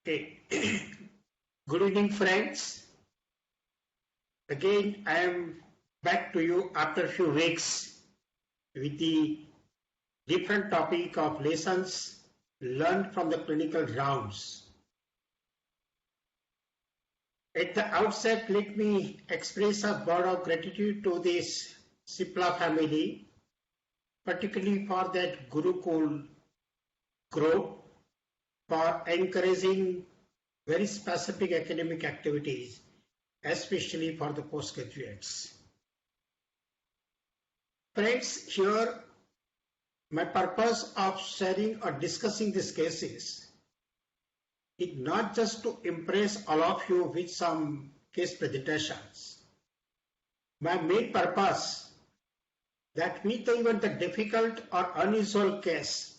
Okay. Good evening, friends. Again, I am back to you after a few weeks with the different topic of lessons learned from the clinical rounds. At the outset, let me express a word of gratitude to this Sipla family, particularly for that Gurukul group for encouraging very specific academic activities, especially for the postgraduates. Friends, here my purpose of sharing or discussing these cases is not just to impress all of you with some case presentations. My main purpose that with even the difficult or unusual case,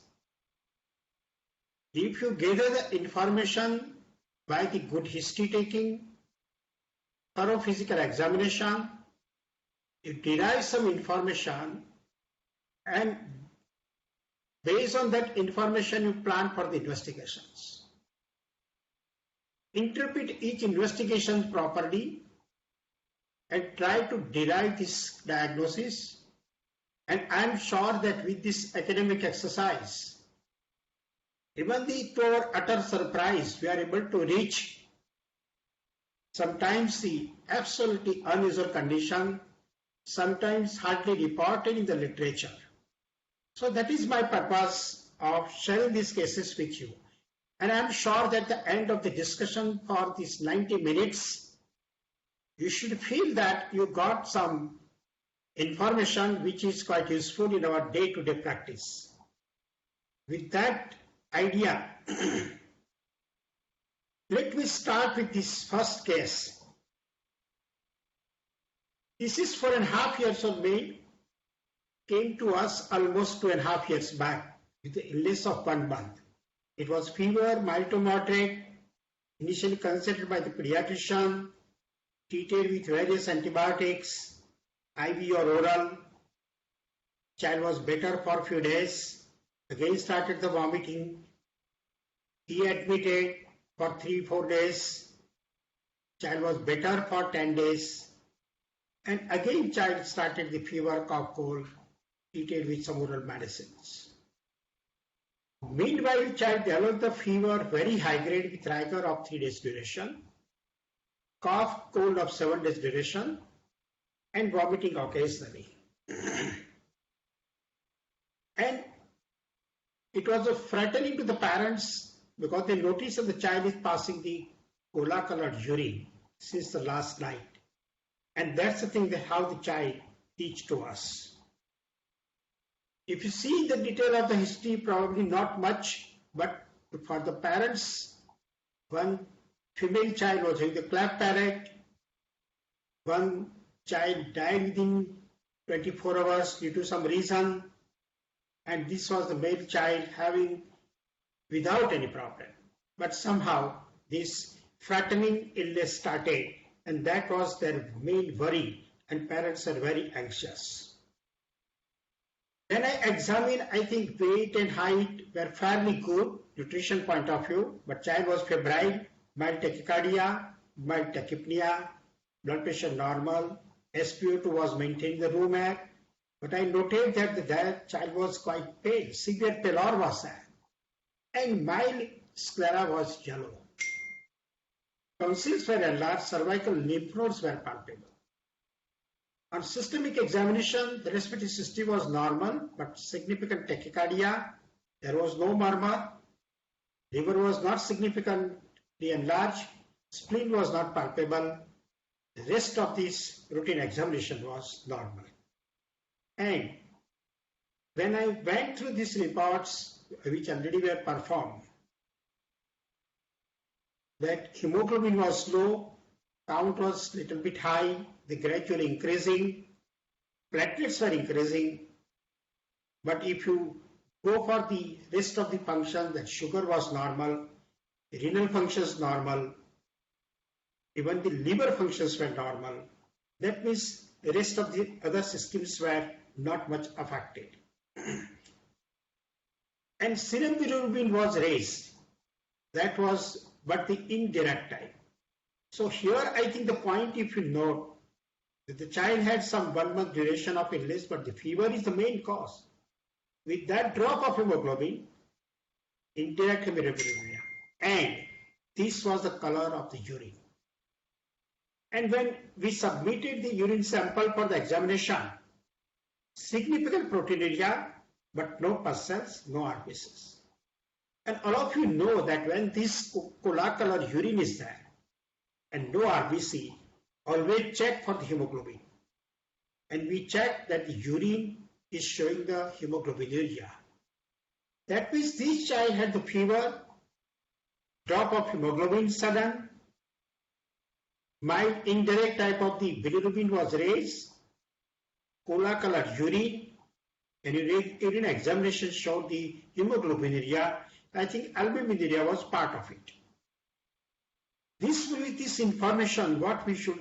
if you gather the information by the good history taking, thorough physical examination, you derive some information, and based on that information you plan for the investigations. Interpret each investigation properly and try to derive this diagnosis, and I am sure that with this academic exercise, even to our utter surprise, we are able to reach sometimes the absolutely unusual condition, sometimes hardly reported in the literature. So that is my purpose of sharing these cases with you. And I am sure that at the end of the discussion for these 90 minutes, you should feel that you got some information which is quite useful in our day-to-day practice. With that idea, let me start with this first case. This is 4.5 years old male, came to us almost 2.5 years back with the illness of 1 month. It was fever, mild to moderate, initially consulted by the pediatrician, treated with various antibiotics, IV or oral. Child was better for a few days, again started the vomiting. He admitted for 3-4 days. Child was better for 10 days. And again child started the fever, cough, cold, treated with some oral medicines. Meanwhile, child developed the fever very high grade with rigor of 3 days duration, cough, cold of 7 days duration, and vomiting occasionally. And it was frightening to the parents because they noticed that the child is passing the cola colored urine since the last night. And that's the thing that how the child teach to us. If you see the detail of the history, probably not much, but for the parents, one female child was having the cleft palate, one child died within 24 hours due to some reason, and this was the male child having without any problem. But somehow this frightening illness started, and that was their main worry, and parents are very anxious. When I examined, I think weight and height were fairly good, nutrition point of view, but child was febrile, mild tachycardia, mild tachypnea, blood pressure normal, SpO2 was maintained in the room air, but I noted that the child was quite pale, severe pallor was there, and mild sclera was yellow. Tonsils were enlarged, cervical lymph nodes were palpable. On systemic examination, the respiratory system was normal, but significant tachycardia. There was no murmur. Liver was not significantly enlarged. Spleen was not palpable. The rest of this routine examination was normal. And when I went through these reports, which already were performed, that hemoglobin was low, count was little bit high, they gradually increasing, platelets were increasing, but if you go for the rest of the function, that sugar was normal, renal functions normal, even the liver functions were normal, that means the rest of the other systems were not much affected. And serum bilirubin was raised. That was but the indirect type. So here I think the point, if you note, that the child had some 1 month duration of illness, but the fever is the main cause. With that drop of hemoglobin, indirect hemoglobin, and this was the color of the urine. And when we submitted the urine sample for the examination, significant proteinuria, but no pus cells, no RBCs. And all of you know that when this cola color urine is there and no RBC, always check for the hemoglobin. And we check that the urine is showing the hemoglobinuria. That means this child had the fever, drop of hemoglobin sudden, mild indirect type of the bilirubin was raised, cola colored urine, and urine examination showed the hemoglobinuria. I think albuminuria was part of it. With this information, what we should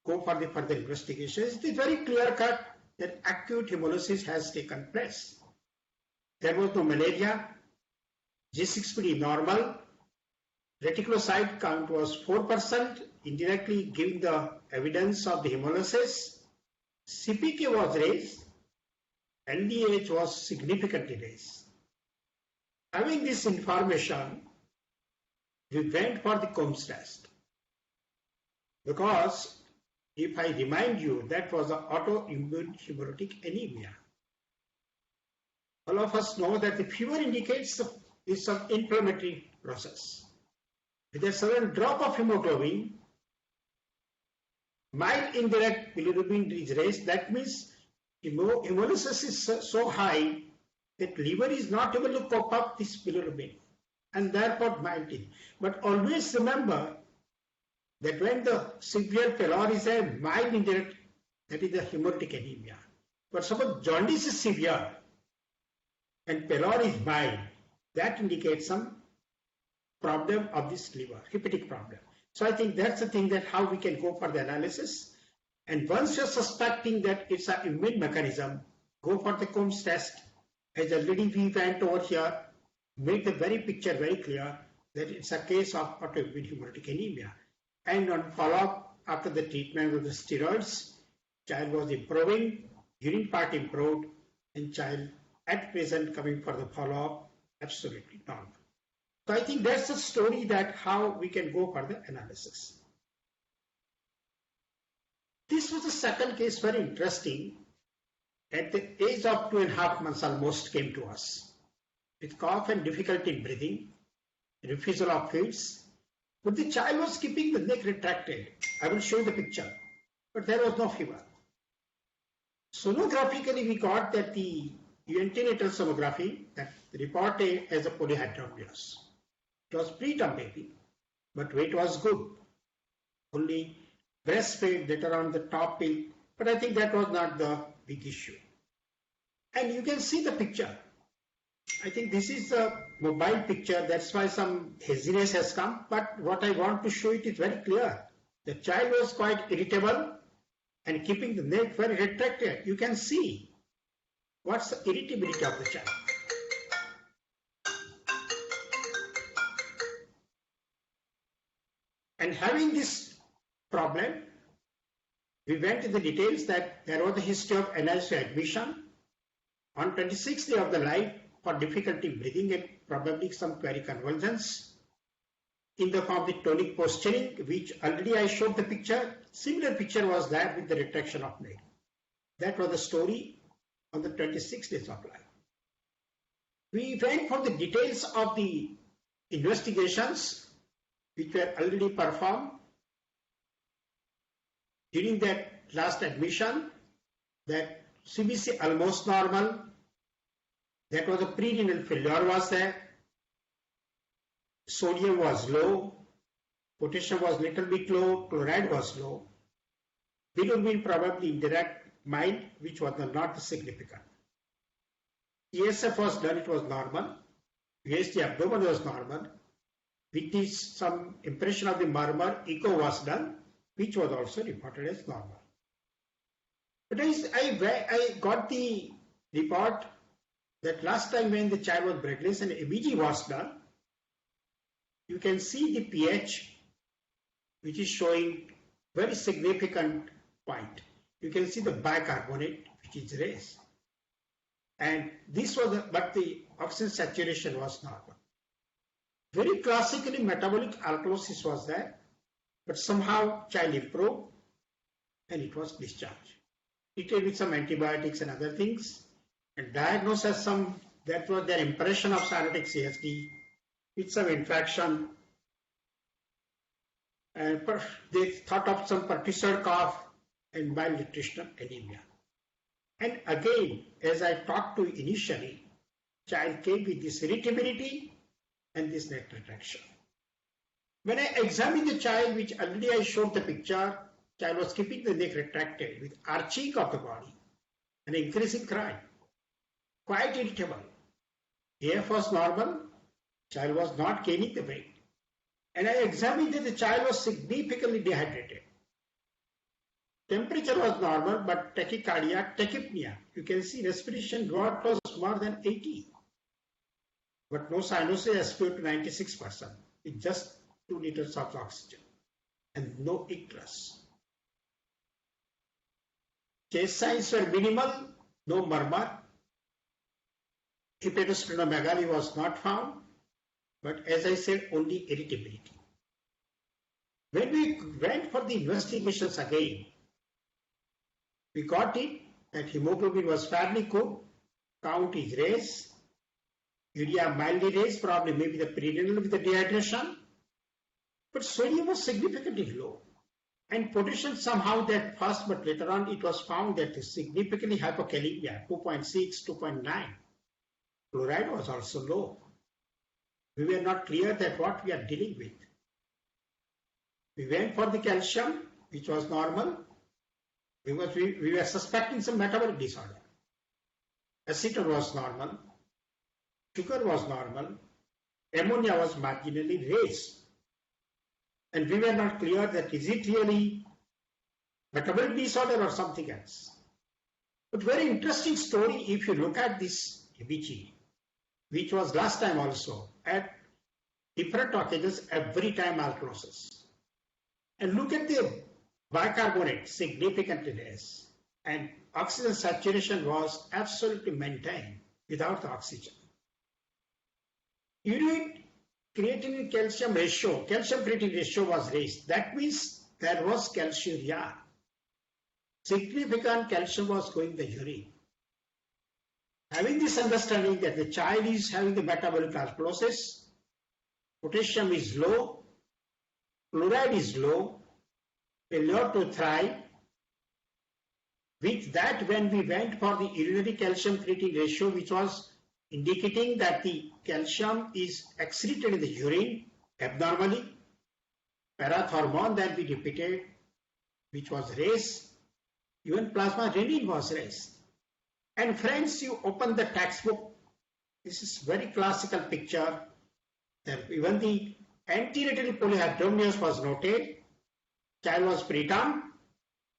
go for the further investigation, it is very clear cut that acute hemolysis has taken place. There was no malaria, G6PD normal, reticulocyte count was 4%, indirectly giving the evidence of the hemolysis. CPK was raised, LDH was significantly raised. Having this information, we went for the Coombs test. Because if I remind you, that was an autoimmune hemolytic anemia. All of us know that the fever indicates is an inflammatory process. With a sudden drop of hemoglobin, mild indirect bilirubin is raised. That means hemolysis is so high that liver is not able to cope up this bilirubin, and therefore mild. But always remember that when the severe pallor is a mild indirect, that is the hemolytic anemia. But suppose jaundice is severe and pallor is mild, that indicates some problem of this liver, hepatic problem. So I think that's the thing, that how we can go for the analysis. And once you're suspecting that it's an immune mechanism, go for the Coombs test. As already we went over here, make the very picture very clear that it's a case of autoimmune hemolytic anemia. And on follow-up after the treatment of the steroids, child was improving, urine part improved, and child at present coming for the follow-up absolutely normal. So I think that's the story, that how we can go for the analysis. This was the second case, very interesting. At the age of 2.5 months almost came to us with cough and difficulty in breathing, refusal of fluids, but the child was keeping the neck retracted. I will show you the picture, but there was no fever. Sonographically, we got that the antenatal sonography, that reported as a polyhydramnios. It was preterm baby, but weight was good. Only breastfed later on the top peak, but I think that was not the big issue. And you can see the picture. I think this is a mobile picture, that's why some haziness has come, but what I want to show it is very clear. The child was quite irritable and keeping the neck very retracted. You can see what's the irritability of the child. And having this problem, we went into the details that there was a history of NICU admission on 26th day of the life for difficulty in breathing and probably some query-convulsions in the form of the tonic posturing, which already I showed the picture. Similar picture was there with the retraction of neck. That was the story on the 26 days of life. We went for the details of the investigations which were already performed during that last admission. That CBC almost normal, that was a prerenal failure was there, sodium was low, potassium was little bit low, chloride was low, bilirubin probably indirect, mild, which was not significant. ESF was done, it was normal, USG abdomen was normal, with this some impression of the murmur, echo was done, which was also reported as normal. But I got the report that last time when the child was breathless and EBG was done, you can see the pH, which is showing very significant point. You can see the bicarbonate, which is raised. And this was, but the oxygen saturation was normal. Very classically, metabolic alkalosis was there, but somehow child improved and it was discharged. Treated with some antibiotics and other things, and diagnosed as some, that was their impression of cyanotic CSD with some infection. And they thought of some pertussis cough and malnutritional anemia. And again, as I talked to initially, child came with this irritability and this neck retraction. When I examined the child, which already I showed the picture, child was keeping the neck retracted with arching of the body and increasing cry, quite irritable. AF was normal, child was not gaining the weight. And I examined that the child was significantly dehydrated. Temperature was normal, but tachycardia, tachypnea. You can see respiration drought was more than 80. But no cyanosis SpO2 96%. With just 2 liters of oxygen. And no icterus. Chest signs were minimal, no murmur. Hepatosplenomegaly was not found. But as I said, only irritability. When we went for the investigations again, we got it that hemoglobin was fairly good, count is raised, urea mildly raised, probably maybe the perirenal with the dehydration, but sodium was significantly low. And potassium somehow that first, but later on it was found that significantly hypokalemia, 2.6, 2.9. Chloride was also low. We were not clear that what we are dealing with. We went for the calcium, which was normal, because we were suspecting some metabolic disorder. Acetone was normal, sugar was normal, ammonia was marginally raised. And we were not clear that is it really metabolic disorder or something else. But very interesting story if you look at this EBG, which was last time also, at different occasions, every time alkalosis. And look at the bicarbonate, significantly less. And oxygen saturation was absolutely maintained without the oxygen. Urine creatinine calcium ratio, calcium creatinine ratio was raised. That means there was calciuria. Significant calcium was going in the urine. Having this understanding that the child is having the metabolic alkalosis, potassium is low, chloride is low, failure to thrive. With that, when we went for the urinary calcium creatinine ratio, which was indicating that the calcium is excreted in the urine abnormally, parathormone that we repeated, which was raised, even plasma renin was raised. And friends, you open the textbook, this is very classical picture, that even the antenatal polyhydramnios was noted, child was preterm,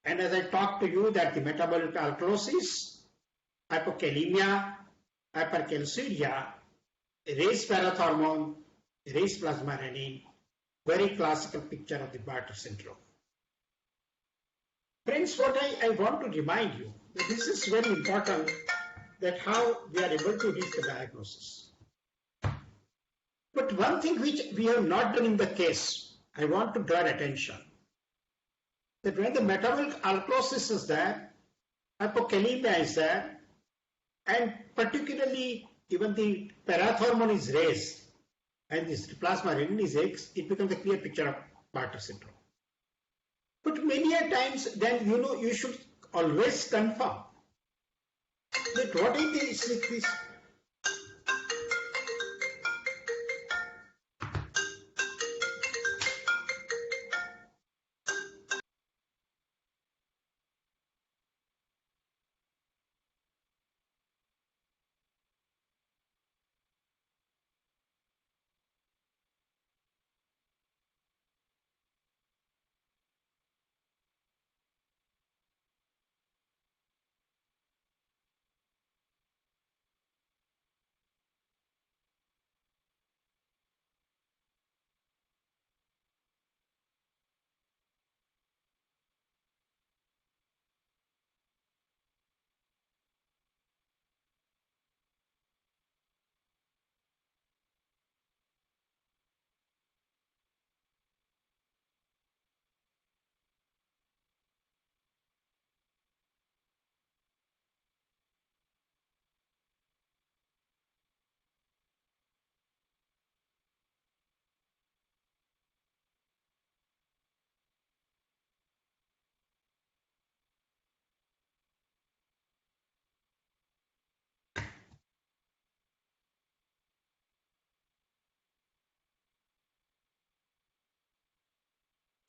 and as I talked to you that the metabolic alkalosis, hypokalemia, hypercalciuria, raised parathormone, raised plasma renin, very classical picture of the Bartter syndrome. Friends, what I want to remind you, that this is very important, that how we are able to reach the diagnosis. But one thing which we have not done in the case, I want to draw attention, that when the metabolic alkalosis is there, hypokalemia is there, and particularly even the parathormone is raised, and this plasma renin is X, it becomes a clear picture of Bartter syndrome. But many a times, then you should always confirm that what is this.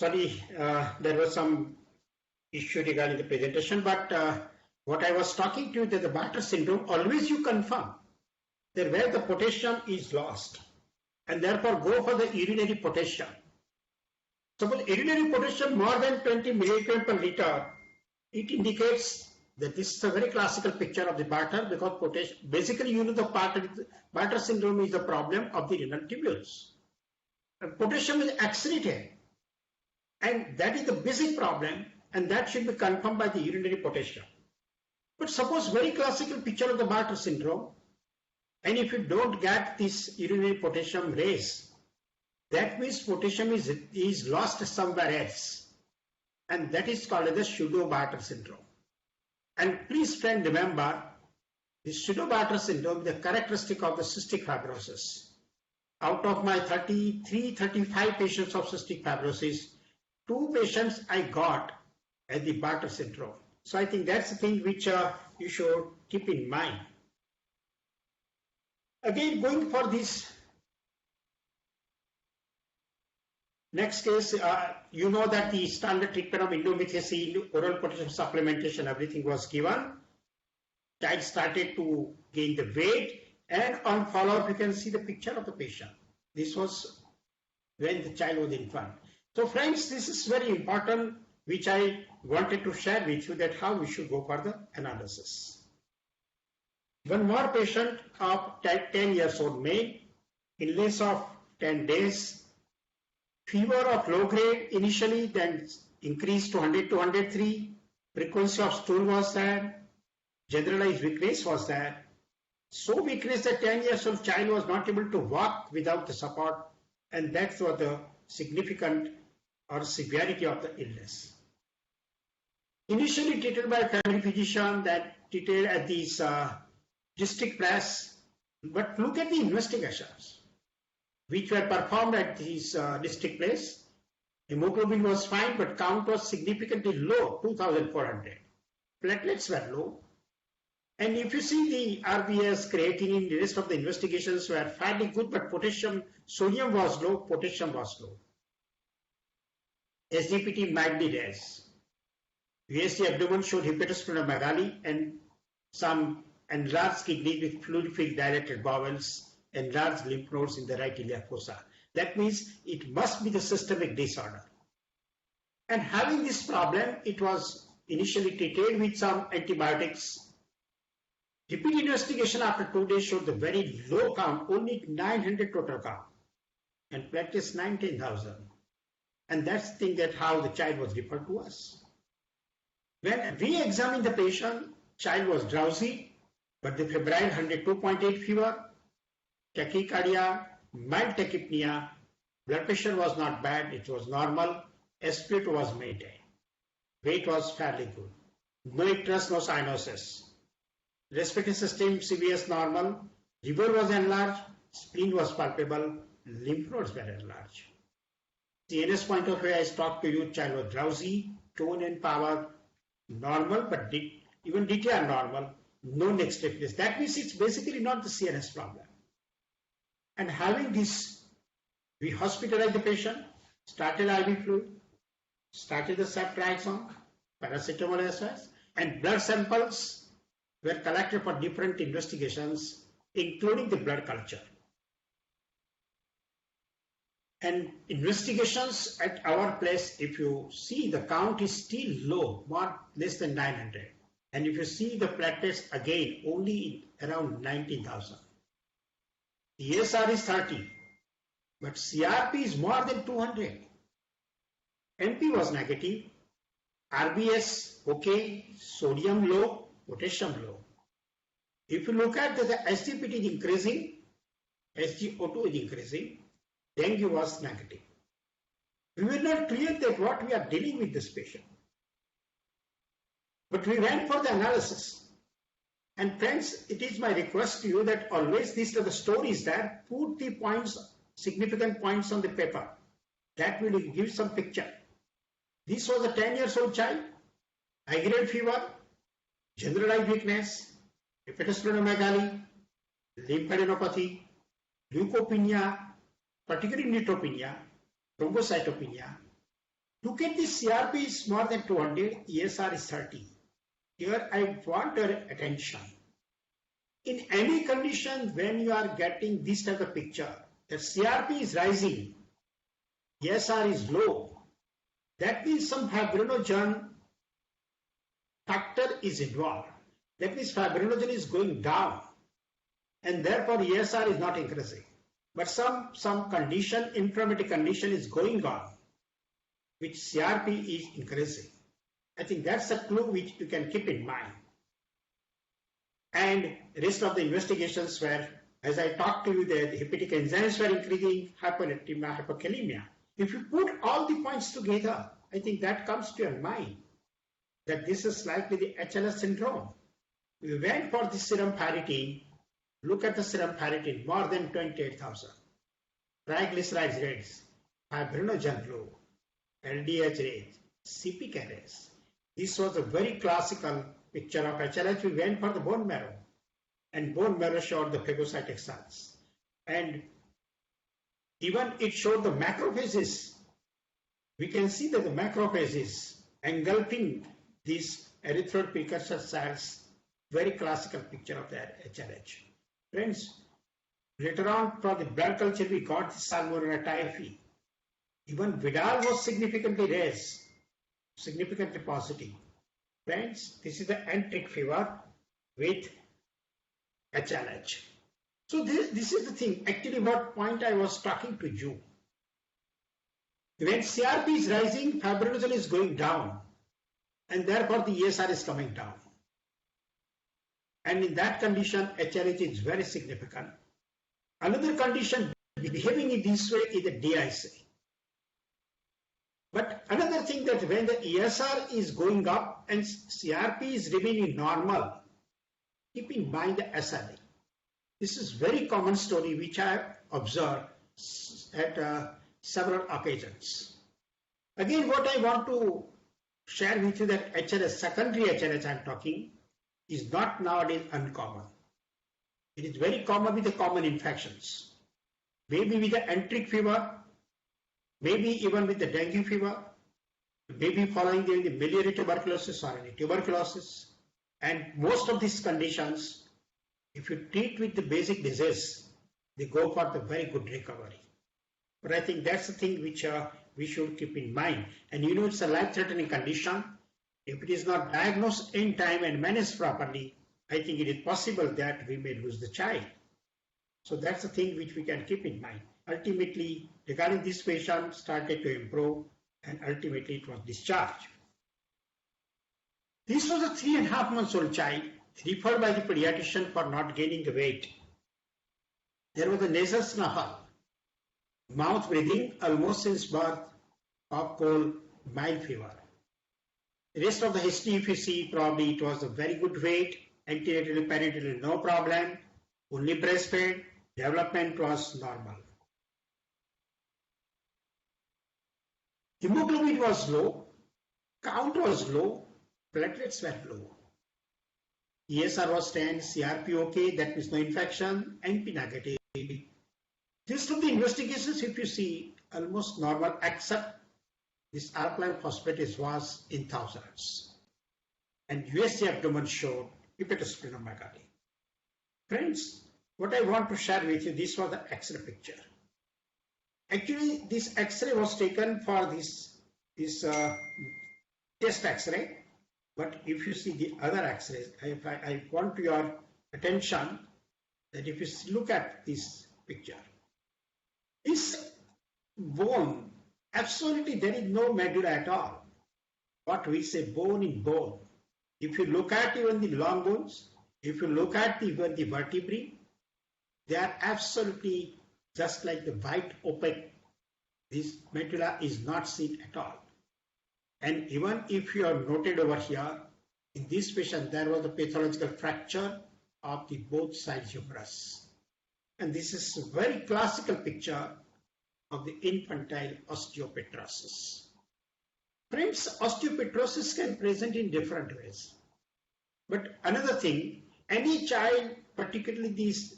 Sorry, there was some issue regarding the presentation, but what I was talking to you that the Bartter syndrome, always you confirm that where the potassium is lost and therefore go for the urinary potassium. Suppose urinary potassium more than 20 milligram per liter, it indicates that this is a very classical picture of the Bartter because potassium, basically you know the Bartter syndrome is the problem of the renal tubules. And potassium is accelerated and that is the basic problem and that should be confirmed by the urinary potassium. But suppose very classical picture of the Bartter syndrome, and if you don't get this urinary potassium raise, that means potassium is lost somewhere else. And that is called as the pseudo-Bartter syndrome. And please friend remember, the pseudo-Bartter syndrome is the characteristic of the cystic fibrosis. Out of my 35 patients of cystic fibrosis, 2 patients I got as the Bartter syndrome. So I think that's the thing which you should keep in mind. Again, going for this next case, you know that the standard treatment of indomethacin, oral potassium supplementation, everything was given. Child started to gain the weight, and on follow-up, you can see the picture of the patient. This was when the child was infant. So friends, this is very important, which I wanted to share with you that how we should go for the analysis. One more patient of 10 years old male, illness of 10 days, fever of low grade initially, then increased to 100 to 103, frequency of stool was there, generalized weakness was there. So weakness that 10 years old child was not able to walk without the support, and that's what the significant or severity of the illness. Initially treated by family physician, that treated at these district press, but look at the investigations which were performed at these district place. Hemoglobin was fine, but count was significantly low, 2,400. Platelets were low. And if you see the RBS, creatinine, the rest of the investigations were fairly good, but potassium, sodium was low, potassium was low. SGPT might be raised. USG abdomen showed hepatosplenomegaly and some enlarged kidney with fluid-filled dilated bowels, enlarged lymph nodes in the right iliac fossa. That means it must be the systemic disorder. And having this problem, it was initially treated with some antibiotics. Repeat investigation after 2 days showed the very low count, only 900 total count, and platelets 19,000. And that's the thing that how the child was referred to us. When we examined the patient, child was drowsy, but the febrile 102.8 fever, tachycardia, mild tachypnea, blood pressure was not bad, it was normal, SpO2 was maintained. Weight was fairly good. No icterus, no cyanosis. Respiratory system CVS normal, liver was enlarged, spleen was palpable, lymph nodes were enlarged. CNS point of view, I talked to you, child was drowsy, tone and power normal, but even DTR normal, no neck stiffness. That means it's basically not the CNS problem. And having this, we hospitalized the patient, started IV fluid, started the ceftriaxone, paracetamol as well, and blood samples were collected for different investigations, including the blood culture. And investigations at our place, if you see the count is still low, less than 900. And if you see the platelets again, only around 19,000. The ESR is 30, but CRP is more than 200. NP was negative, RBS okay, sodium low, potassium low. If you look at the SGPT is increasing, SgO2 is increasing, dengue was negative. We were not clear that what we are dealing with this patient. But we went for the analysis. And friends, it is my request to you that always these are the stories there, put the points, significant points on the paper. That will give some picture. This was a 10 years old child, high grade fever, generalized weakness, hepatosplenomegaly, lymphadenopathy, leukopenia, particularly neutropenia, thrombocytopenia, Look at the CRP is more than 200, ESR is 30. Here I want your attention. In any condition when you are getting this type of picture, the CRP is rising, ESR is low, that means some fibrinogen factor is involved. That means fibrinogen is going down and therefore ESR is not increasing. But some condition, inflammatory condition is going on, which CRP is increasing. I think that's a clue which you can keep in mind. And rest of the investigations were, as I talked to you, the hepatic enzymes were increasing, hyponatremia, hypokalemia. If you put all the points together, I think that comes to your mind that this is likely the HLS syndrome. We went for the serum ferritin. Look at the serum ferritin, more than 28,000. Triglycerides rates, fibrinogen low, LDH rates, CPK rates. This was a very classical picture of HLH. We went for the bone marrow, and bone marrow showed the phagocytic cells. And even it showed the macrophages. We can see that the macrophages engulfing these erythroid precursor cells, very classical picture of that HLH. Friends, later on for the blood culture we got the Salmonella typhi. Even Vidal was significantly raised, significantly positive. Friends, this is the enteric fever with HLH. So this is the thing, actually what point I was talking to you. When CRP is rising, fibrinogen is going down and therefore the ESR is coming down. And in that condition, HLH is very significant. Another condition behaving in this way is the DIC. But another thing that when the ESR is going up and CRP is remaining normal, keep in mind the SLA. This is very common story which I have observed at several occasions. Again, what I want to share with you that HLH, secondary HLH I am talking, is not nowadays uncommon. It is very common with the common infections. Maybe with the enteric fever, maybe even with the dengue fever, maybe following the miliary tuberculosis or any tuberculosis. And most of these conditions, if you treat with the basic disease, they go for the very good recovery. But I think that's the thing which we should keep in mind. And you know, it's a life-threatening condition. If it is not diagnosed in time and managed properly, I think it is possible that we may lose the child. So that's the thing which we can keep in mind. Ultimately, regarding this patient, started to improve and ultimately it was discharged. This was a 3.5 months old child referred by the pediatrician for not gaining the weight. There was a nasal snuffle, mouth breathing almost since birth, cough, cold, mild fever. The rest of the history, if you see, probably it was a very good weight, antenatal, perinatal, no problem, only breastfed, development was normal. Hemoglobin was low, count was low, platelets were low. ESR was 10, CRP okay, that means no infection, NP negative. Rest of the investigations, if you see, almost normal, except this alkaline phosphatase was in thousands. And USG abdomen showed hepatosplenomegaly. Friends, what I want to share with you, this was the X-ray picture. Actually, this X-ray was taken for this chest X-ray. But if you see the other X-rays, I want your attention that if you look at this picture, this bone, absolutely there is no medulla at all. What we say bone in bone. If you look at even the long bones, if you look at even the vertebrae, they are absolutely just like the white opaque. This medulla is not seen at all. And even if you have noted over here, in this patient, there was a pathological fracture of the both sides humerus. And this is a very classical picture of the infantile osteopetrosis. Friends, osteopetrosis can present in different ways. But another thing, any child, particularly these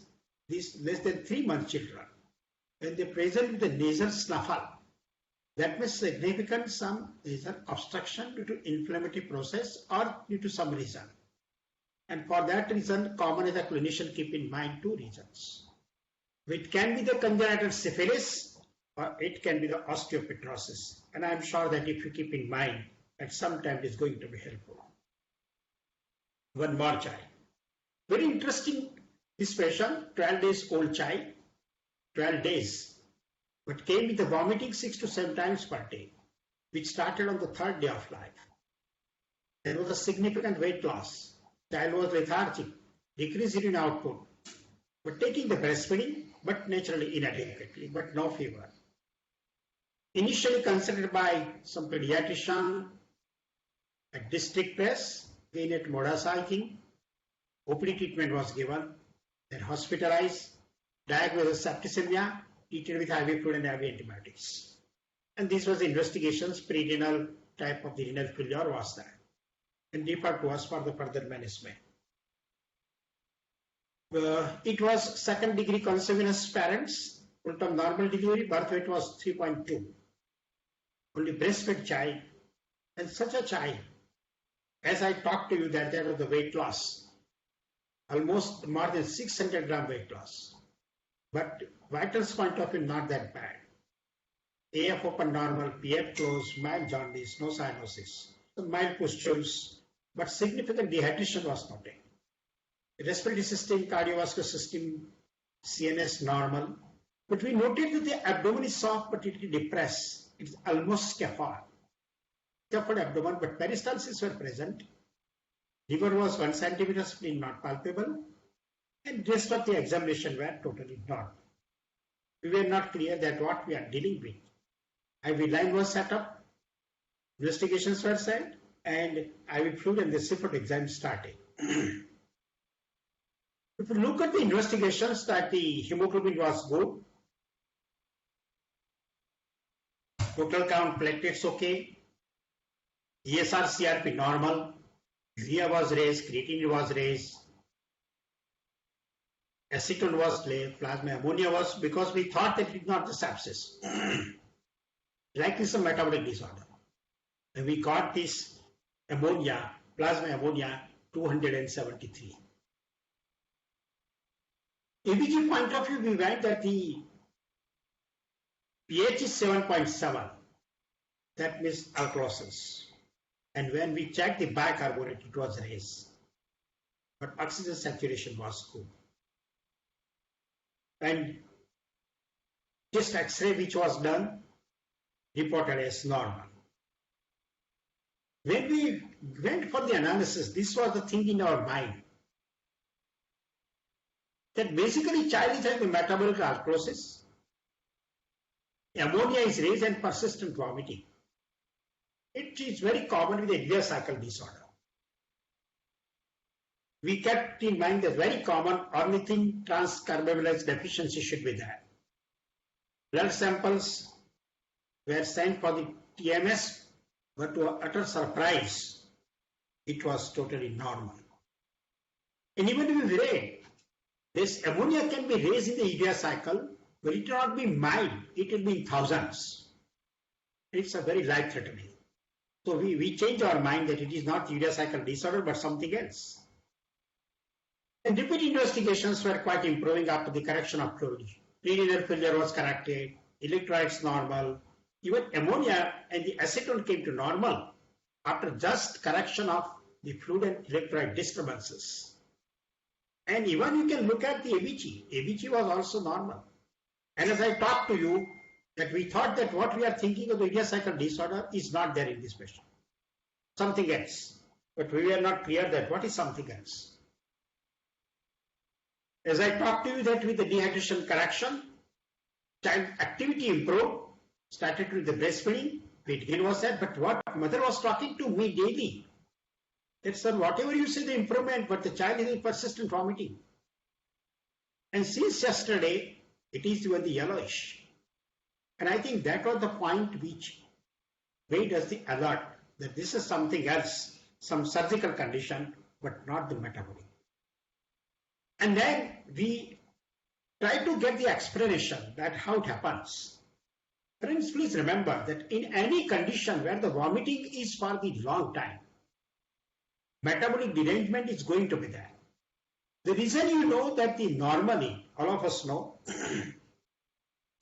less than 3 month children, when they present with the nasal snuffle, That means significant some is an obstruction due to inflammatory process or due to some reason. And for that reason, common as a clinician keep in mind two reasons. It can be the congenital syphilis or it can be the osteopetrosis. And I'm sure that if you keep in mind, at some time it is going to be helpful. One more child. Very interesting, this patient, 12 days old child, 12 days, but came with the vomiting 6 to 7 times per day, which started on the third day of life. There was a significant weight loss. Child was lethargic, decreased urine output, but taking the breastfeeding, but naturally inadequately, but no fever. Initially considered by some pediatrician at district press, again at Modasa, I think, OPD treatment was given, then hospitalized, diagnosed with septicemia, treated with IV fluid and IV antibiotics. And this was investigations, pre-renal type of the renal failure was that, and referred to us for the further management. It was second degree consanguineous parents, full-term normal delivery, birth weight was 3.2. Only breastfed child, and such a child, as I talked to you that there was the weight loss, almost more than 600 gram weight loss. But vitals point of view not that bad. AF open normal, PF closed, mild jaundice, no cyanosis, some mild pustules, but significant dehydration was noted. Respiratory system, cardiovascular system, CNS normal, but we noted that the abdomen is soft but it is depressed. It's almost scaphoid abdomen, but peristalsis were present. Liver was 1 centimeter, spleen not palpable, and rest of the examination were totally normal. We were not clear that what we are dealing with. IV line was set up, investigations were sent, and IV fluid and the Sifort exam started. If you look at the investigations, that the hemoglobin was good, total count platelets okay, ESR CRP normal, urea was raised, creatinine was raised, acetone was low, plasma ammonia was, because we thought that it was not the sepsis, likely some metabolic disorder. And we got this ammonia, plasma ammonia 273. ABG point of view, we went that the pH is 7.7. That means alkalosis. And when we checked the bicarbonate, it was raised. But oxygen saturation was good. And just X-ray which was done, reported as normal. When we went for the analysis, this was the thing in our mind. That basically child is having metabolic alkalosis, ammonia is raised and persistent vomiting. It is very common with a urea cycle disorder. We kept in mind that very common ornithine transcarbamylase deficiency should be there. Blood samples were sent for the TMS, but to our utter surprise, it was totally normal. And even if we read, this ammonia can be raised in the urea cycle, but it will not be mild, it will be in thousands. It's a very life-threatening. So we change our mind that it is not urea cycle disorder, but something else. And repeat investigations were quite improving after the correction of fluid. Pre-renal failure was corrected, electrolytes normal, even ammonia and the acetone came to normal after just correction of the fluid and electrolyte disturbances. And even you can look at the ABG. ABG was also normal. And as I talked to you, that we thought that what we are thinking of the urea cycle disorder is not there in this patient. Something else. But we were not clear that what is something else. As I talked to you that with the dehydration correction, child activity improved, started with the breastfeeding, weight gain was there, but what mother was talking to me daily, that sir, whatever you say the improvement, but the child is in persistent vomiting. And since yesterday, it is even the yellowish. And I think that was the point which made us the alert that this is something else, some surgical condition, but not the metabolic. And then we try to get the explanation that how it happens. Friends, please remember that in any condition where the vomiting is for the long time, metabolic derangement is going to be there. The reason you know that the normally, all of us know,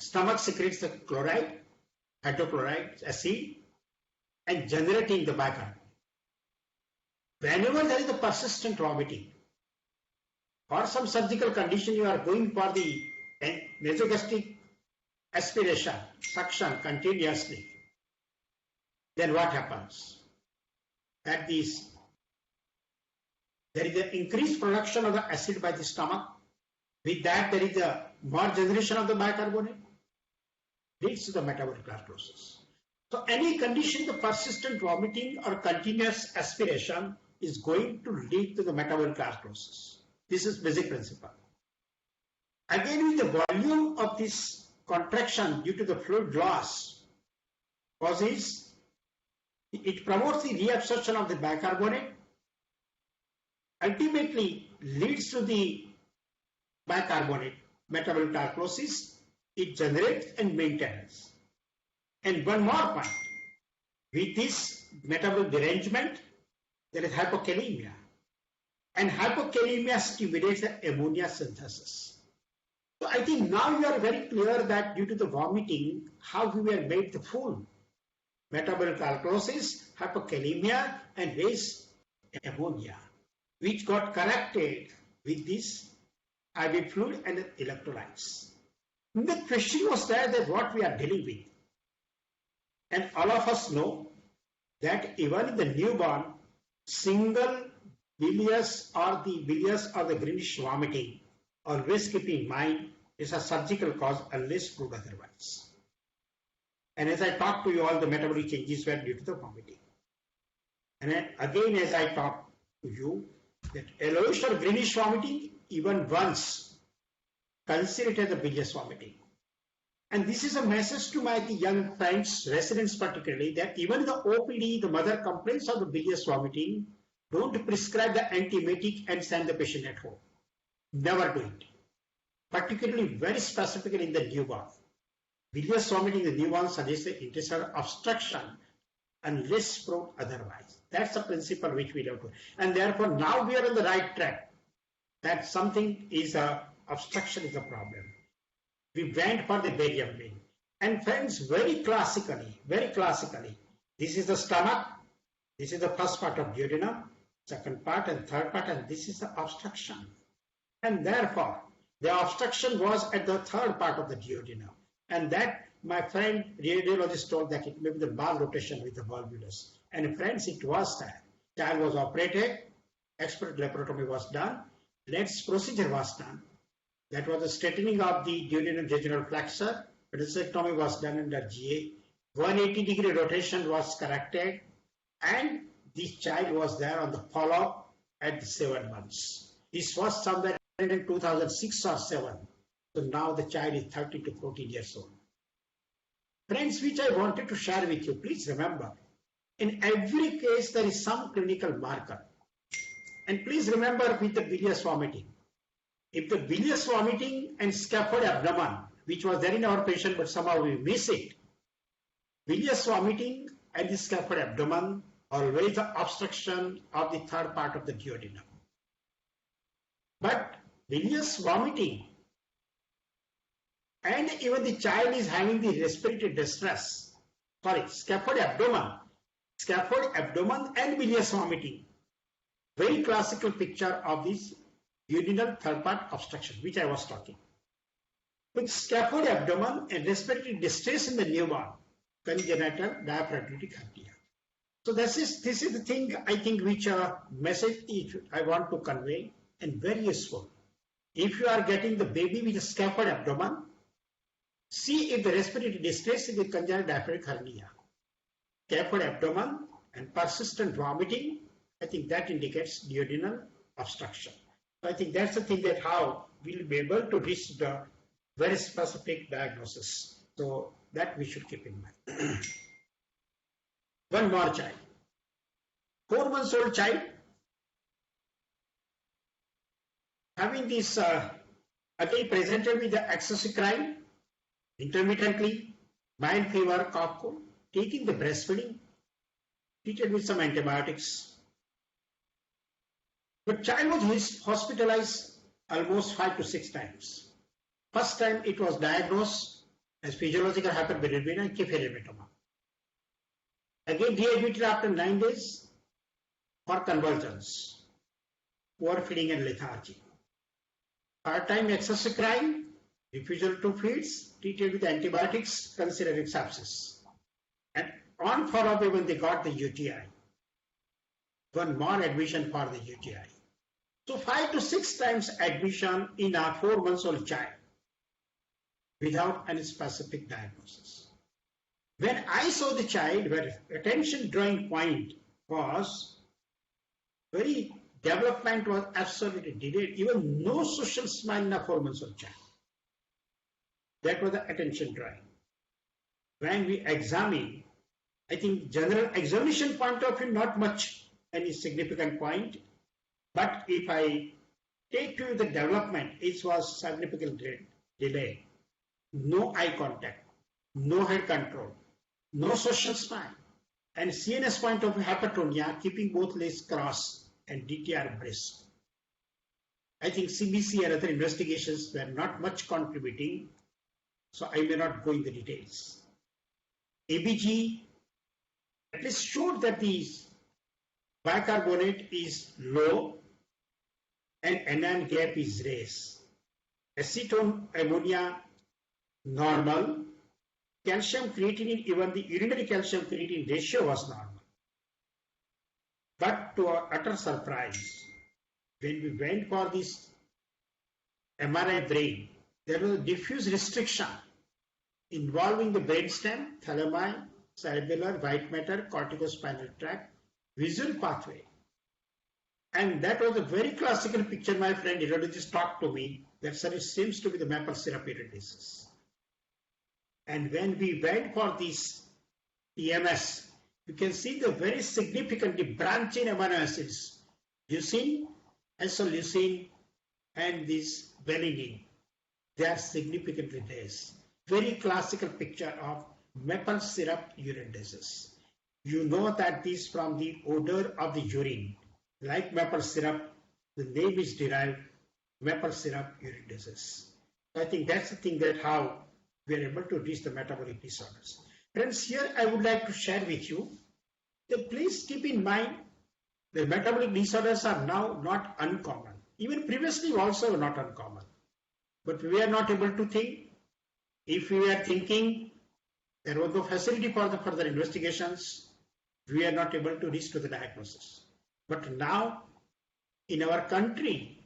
stomach secretes the chloride, hydrochloride, acid, and generating the bicarbonate. Whenever there is a persistent vomiting or some surgical condition, you are going for the nasogastric aspiration, suction continuously, then what happens? That there is an increased production of the acid by the stomach. With that, there is a more generation of the bicarbonate, leads to the metabolic alkalosis. So any condition, the persistent vomiting or continuous aspiration is going to lead to the metabolic alkalosis. This is basic principle. Again, with the volume of this contraction due to the fluid loss causes, it promotes the reabsorption of the bicarbonate, ultimately leads to the bicarbonate metabolic alkalosis. It generates and maintains. And one more point, with this metabolic derangement, there is hypokalemia. And hypokalemia stimulates the ammonia synthesis. So I think now you are very clear that due to the vomiting, how we were made the full metabolic alkalosis, hypokalemia, and raised ammonia, which got corrected with this IV fluid and electrolytes. The question was there that what we are dealing with. And all of us know that even in the newborn, single bilious or the greenish vomiting, always keep in mind, is a surgical cause unless proved otherwise. And as I talked to you, all the metabolic changes were due to the vomiting. And again, as I talked to you, that yellowish or greenish vomiting, even once, consider it as a bilious vomiting. And this is a message to my young friends, residents particularly, that even in the OPD, the mother complains of the bilious vomiting, don't prescribe the antiemetic and send the patient at home. Never do it. Particularly very specifically in the newborn. Bilious vomiting in the newborn suggests the intestinal obstruction unless proved otherwise. That's the principle which we have to. And therefore now we are on the right track. That something is obstruction is a problem. We went for the barium vein. And friends, very classically, this is the stomach, this is the first part of duodenum, second part and third part, and this is the obstruction. And therefore, the obstruction was at the third part of the duodenum. And that, my friend radiologist told that it may be the ball rotation with the volvulus. And friends, it was that. Child was operated, expert laparotomy was done, Let's procedure was done. That was the straightening of the duodenal jejunal flexor. Pedicectomy was done under GA. 180-degree rotation was corrected, and this child was there on the follow-up at the 7 months. This was somewhere in 2006 or 7. So now the child is 13 to 14 years old. Friends, which I wanted to share with you, please remember, in every case there is some clinical marker. And please remember with the bilious vomiting. If the bilious vomiting and scaphoid abdomen, which was there in our patient but somehow we miss it, bilious vomiting and the scaphoid abdomen, always the obstruction of the third part of the duodenum. But bilious vomiting and even the child is having the respiratory distress, scaphoid abdomen and bilious vomiting. Very classical picture of this duodenal third part obstruction, which I was talking. With scaphoid abdomen and respiratory distress in the newborn, congenital diaphragmatic hernia. So this is the thing I think which message I want to convey, and very useful. If you are getting the baby with a scaphoid abdomen, see if the respiratory distress is the congenital diaphragmatic hernia. Scaphoid abdomen and persistent vomiting, I think that indicates duodenal obstruction. So I think that's the thing that how we'll be able to reach the very specific diagnosis. So that we should keep in mind. One more child. 4 months old child having this again presented with the excessive crying intermittently, mild fever, cough, cold, taking the breastfeeding, treated with some antibiotics. But child was hospitalized almost 5 to 6 times. First time it was diagnosed as physiological hyperbilirubin and kephaliometoma. Again readmitted after 9 days for convulsions, poor feeding and lethargy. Third time excessive crying, refusal to feed, treated with antibiotics, considering sepsis. And on follow-up even they got the UTI. One more admission for the UTI. So 5 to 6 times admission in a 4-month-old child without any specific diagnosis. When I saw the child where attention drawing point was very development was absolutely delayed, even no social smile in a 4-month-old child. That was the attention drawing. When we examine, I think general examination point of view, not much any significant point. But if I take to the development, it was significant delay. No eye contact, no head control, no social smile, and CNS point of view hypertonia, keeping both legs crossed and DTR brisk. I think CBC and other investigations were not much contributing, so I may not go in the details. ABG at least showed that the bicarbonate is low and anion gap is raised. Acetone ammonia normal, calcium creatinine, even the urinary calcium creatinine ratio was normal. But to our utter surprise, when we went for this MRI brain, there was a diffuse restriction involving the brainstem, thalami, cerebellar, white matter, corticospinal tract, visual pathway. And that was a very classical picture. My friend urologist talked to me that, sir, it seems to be the maple syrup urine disease. And when we went for this EMS, you can see the very significantly branching amino acids, leucine, isoleucine, and this valine. They are significantly less. Very classical picture of maple syrup urine disease. You know that this from the odor of the urine. Like maple syrup, the name is derived maple syrup urine disease. I think that's the thing that how we are able to reach the metabolic disorders. Friends, here I would like to share with you that please keep in mind the metabolic disorders are now not uncommon. Even previously also not uncommon. But we are not able to think. If we are thinking, there was no facility for the further investigations. We are not able to reach to the diagnosis. But now, in our country,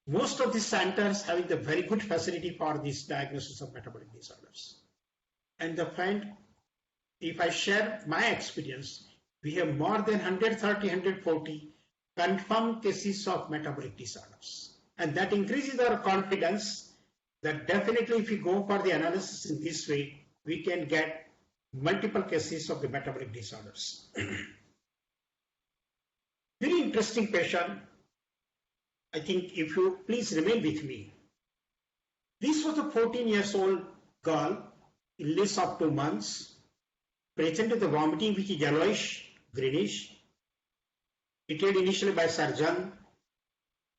most of the centers having the very good facility for this diagnosis of metabolic disorders. And the friend, if I share my experience, we have more than 130, 140 confirmed cases of metabolic disorders. And that increases our confidence that definitely if we go for the analysis in this way, we can get multiple cases of the metabolic disorders. Very interesting patient. I think if you please remain with me. This was a 14-year-old girl, illness of 2 months, present with the vomiting which is yellowish, greenish, treated initially by surgeon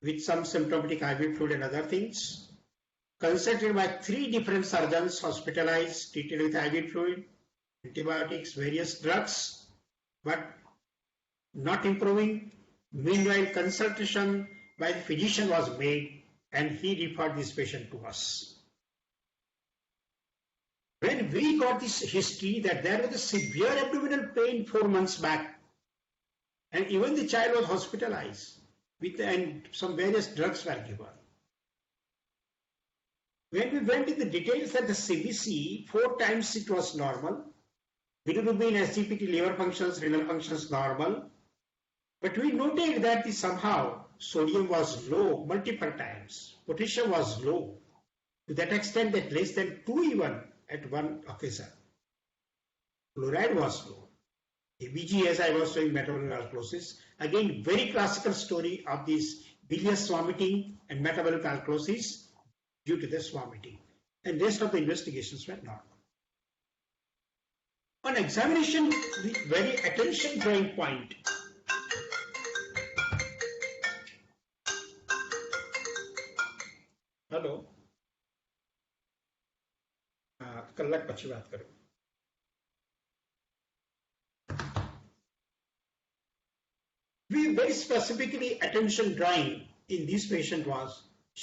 with some symptomatic IV fluid and other things, consulted by 3 different surgeons, hospitalized, treated with IV fluid, antibiotics, various drugs, but not improving. Meanwhile, consultation by the physician was made and he referred this patient to us. When we got this history that there was a severe abdominal pain 4 months back and even the child was hospitalized with and some various drugs were given. When we went in the details at the CBC, 4 times it was normal. Bilirubin, SGPT, liver functions, renal functions normal. But we noted that somehow sodium was low multiple times. Potassium was low to that extent that less than 2 even at one occasion. Chloride was low. ABG, as I was showing, metabolic alkalosis. Again, very classical story of this bilious vomiting and metabolic alkalosis due to this vomiting. And rest of the investigations were normal. On examination, the very attention drawing point. Hello, कलाक પછી વાત કરું. We very specifically attention drawing in this patient was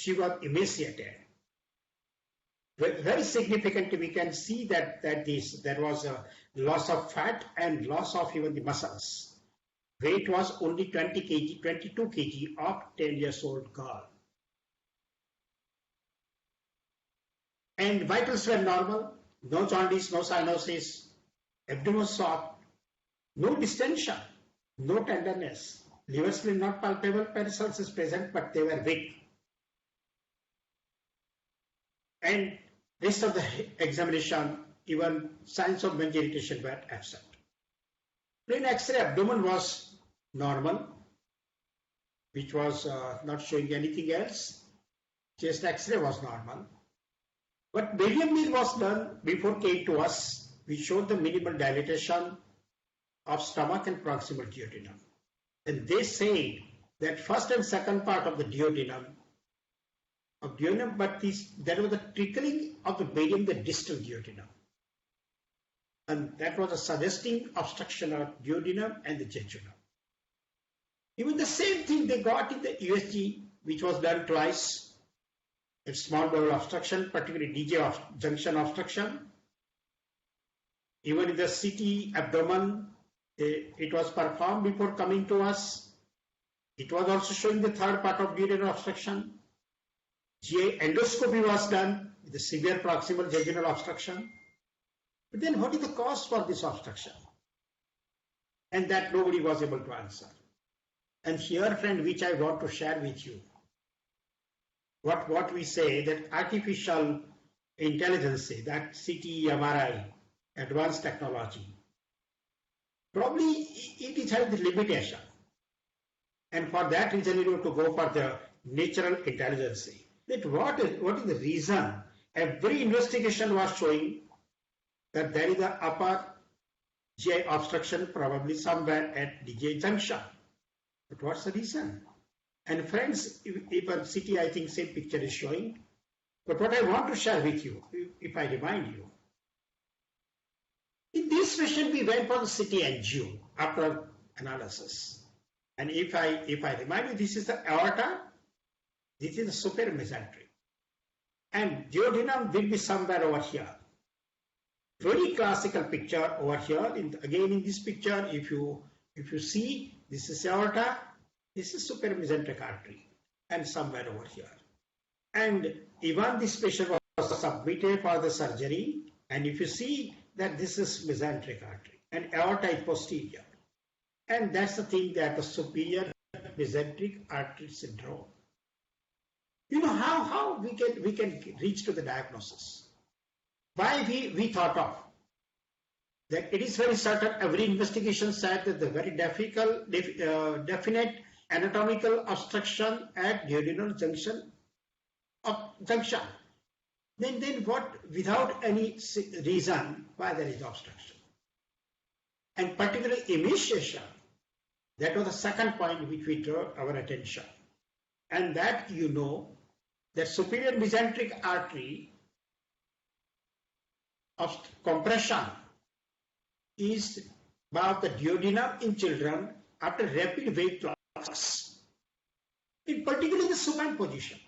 she was emaciated. Very significantly, we can see that there was a loss of fat and loss of even the muscles. Weight was only 20 kg, 22 kg of 10 years old girl. And vitals were normal, no jaundice, no cyanosis, abdomen soft, no distension, no tenderness, liver spleen not palpable, peristalsis is present, but they were weak. And rest of the examination, even signs of meningeal irritation were absent. Plain X-ray abdomen was normal, which was not showing anything else. Chest X-ray was normal. But medium meal was done before came to us. We showed the minimal dilatation of stomach and proximal duodenum. And they said that first and second part of the duodenum, but there was a trickling of the medium, the distal duodenum. And that was a suggesting obstruction of duodenum and the jejunum. Even the same thing they got in the USG, which was done twice. A small bowel obstruction, particularly DJ junction obstruction. Even in the CT abdomen, it was performed before coming to us. It was also showing the third part of duodenal obstruction. GI endoscopy was done with the severe proximal jejunal obstruction. But then what is the cause for this obstruction? And that nobody was able to answer. And here, friend, which I want to share with you, what we say that artificial intelligence, that CT, MRI, advanced technology, probably it has the limitation. And for that reason, you have to go for the natural intelligence. That what is the reason? Every investigation was showing that there is an upper GI obstruction probably somewhere at DJ junction. But what's the reason? And friends, even CT, I think same picture is showing. But what I want to share with you, if I remind you, in this patient we went for the CT angio after analysis. And if I remind you, this is the aorta, this is the superior mesentery. And duodenum will be somewhere over here. Very classical picture over here. Again in this picture, if you see, this is aorta, this is superior mesenteric artery, and somewhere over here. And even this patient was submitted for the surgery, and if you see that this is mesenteric artery, and aorta is posterior. And that's the thing, that the superior mesenteric artery syndrome. You know how we can reach to the diagnosis. Why we thought of that it is very certain. Every investigation said that the very definite anatomical obstruction at duodenal junction. Then what? Without any reason why there is obstruction, and particularly emaciation. That was the second point which we draw our attention, and that that superior mesenteric artery of compression is above the duodenum in children after rapid weight loss, in particular the supine position.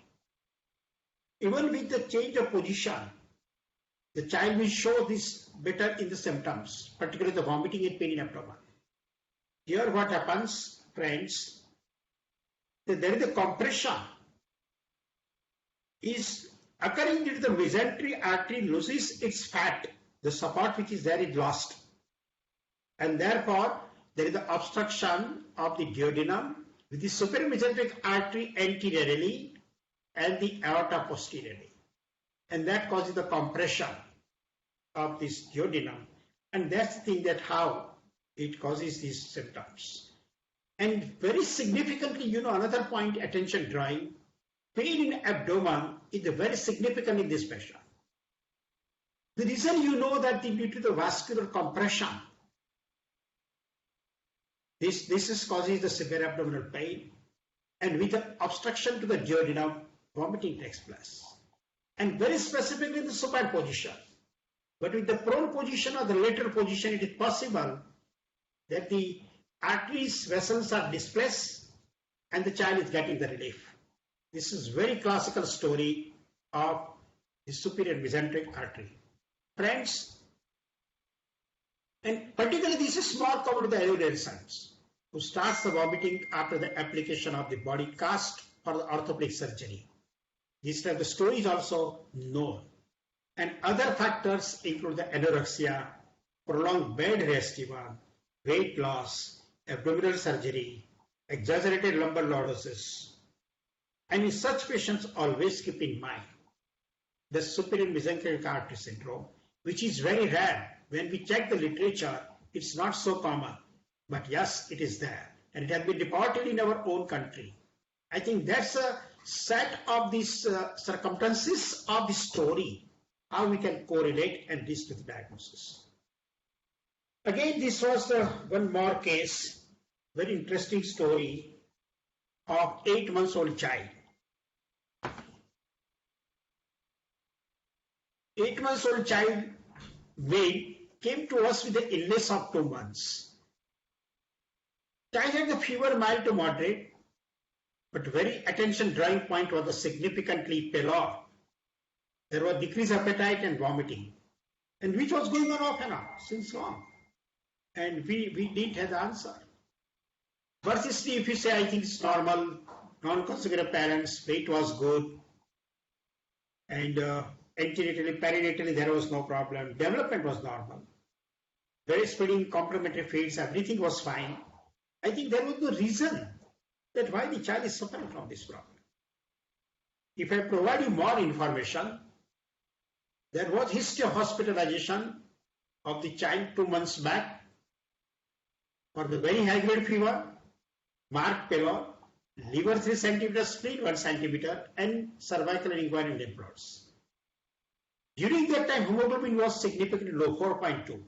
Even with the change of position, the child will show this better in the symptoms, particularly the vomiting and pain in abdomen. Here what happens, friends, that there is a compression is occurring due to the mesenteric artery loses its fat, the support which is there is lost. And therefore, there is the obstruction of the duodenum with the superior mesenteric artery anteriorly and the aorta posteriorly. And that causes the compression of this duodenum. And that's the thing, that how it causes these symptoms. And very significantly, another point, attention drawing, pain in abdomen is very significant in this patient. The reason you know that due to the vascular compression, this is causes the severe abdominal pain, and with the obstruction to the duodenum, vomiting takes place. And very specifically the supine position. But with the prone position or the lateral position, it is possible that the arteries, vessels are displaced and the child is getting the relief. This is very classical story of the superior mesenteric artery. Friends, and particularly this is small cover to the adolescents who starts the vomiting after the application of the body cast or the orthopedic surgery. This type of story is also known. And other factors include the anorexia, prolonged bed rest even, weight loss, abdominal surgery, exaggerated lumbar lordosis. And in such patients, always keep in mind the superior mesenteric artery syndrome, which is very rare. When we check the literature, it's not so common. But yes, it is there. And it has been reported in our own country. I think that's a set of these circumstances of the story, how we can correlate and reach to the diagnosis. Again, this was one more case, very interesting story of 8-month-old child. 8-month-old child, Wayne, came to us with the illness of 2 months. Child had the fever mild to moderate, but very attention drawing point was the significantly pallor. There was decreased appetite and vomiting, and which was going on off and on since long. And we didn't have the answer. Birth history, if you say, I think it's normal, non-consecutive parents, weight was good, and antenatally, perinatally, there was no problem. Development was normal. Breastfeeding, complementary feeds, everything was fine. I think there was no reason that why the child is suffering from this problem. If I provide you more information, there was history of hospitalization of the child 2 months back for the very high grade fever, marked pallor, liver 3 centimeters, spleen 1 centimeter, and cervical and inguinal lymph nodes. During that time, hemoglobin was significantly low, 4.2.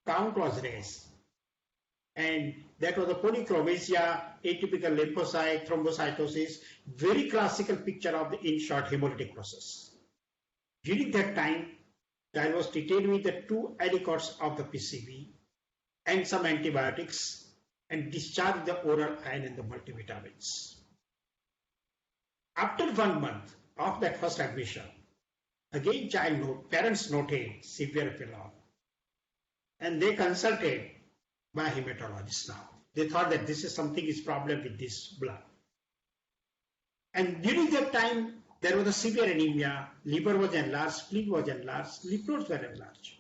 Count was raised. And that was the polychromasia, atypical lymphocyte, thrombocytosis, very classical picture of the in-short hemolytic process. During that time, child was treated with the 2 aliquots of the PCV and some antibiotics and discharged the oral iron and the multivitamins. After 1 month of that first admission, again parents noted severe pallor, and they consulted by hematologist now. They thought that this is something is problem with this blood. And during that time, there was a severe anemia, liver was enlarged, spleen was enlarged, lymph nodes were enlarged.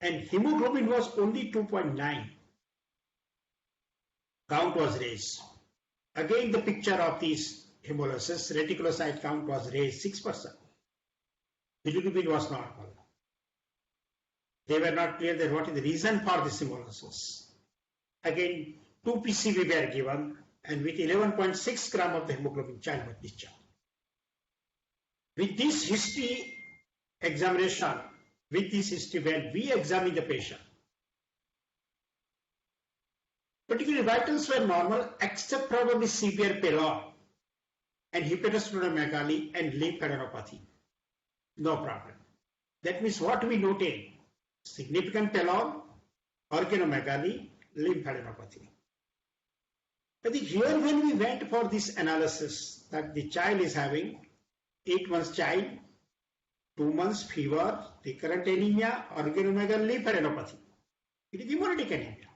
And hemoglobin was only 2.9. Count was raised. Again, the picture of this hemolysis, reticulocyte count was raised 6%. Bilirubin was normal. They were not clear that what is the reason for this hemolysis. Again, 2 PCV were given, and with 11.6 gram of the hemoglobin, child was discharged. With this history examination, with this history, when we examine the patient, particularly vitals were normal except probably severe pallor and hepatosplenomegaly and lymphadenopathy. No problem. That means what we noted, significant pallor, organomegaly, lymphadenopathy. I think here when we went for this analysis that the child is having 8 months child, 2 months fever, recurrent anemia, organomegaly, lymphadenopathy. It is hemolytic anemia.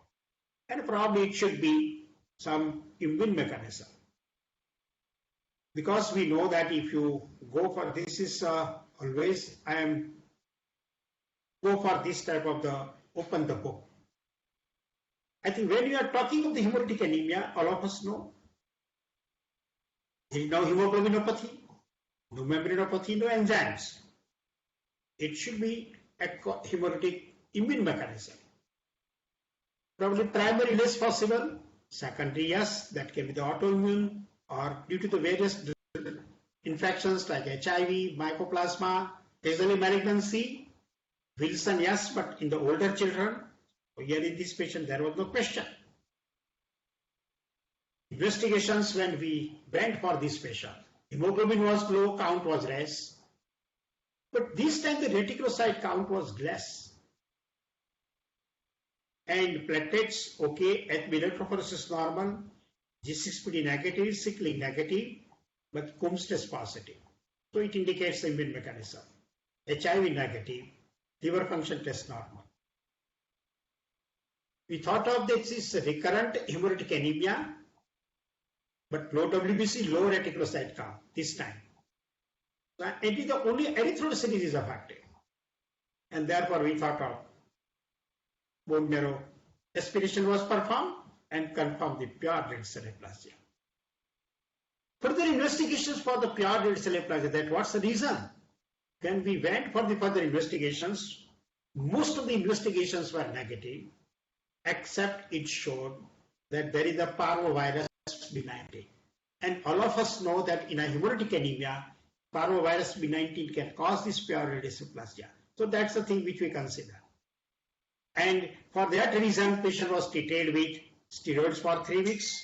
And probably it should be some immune mechanism. Because we know that if you go for this is always go for this type of the open the book. I think when we are talking of the hemolytic anemia, all of us know there is no hemoglobinopathy, no membranopathy, no enzymes. It should be a hemolytic immune mechanism. Probably primary less possible, secondary yes, that can be the autoimmune or due to the various infections like HIV, mycoplasma, Occasionally malignancy, Wilson, yes, but in the older children, here in this patient, there was no question. Investigations when we went for this patient, hemoglobin was low, count was less, but this time the reticulocyte count was less. And platelets, okay, at electrophoresis normal, G6PD negative, cyclic negative, but Coombs test positive. So it indicates the immune mechanism. HIV negative, liver function test normal. We thought of this is recurrent hemolytic anemia, but low WBC, low reticulocyte count this time. So it is the only erythrocyte is affected. And therefore we thought of bone marrow aspiration was performed and confirmed the pure red cell aplasia. Further investigations for the pure red cell aplasia, that what's the reason? When we went for the further investigations, most of the investigations were negative, except it showed that there is a parvovirus B19. And all of us know that in a hemolytic anemia, parvovirus B19 can cause this pure red cell aplasia. So that's the thing which we consider. And for that reason, patient was treated with steroids for 3 weeks.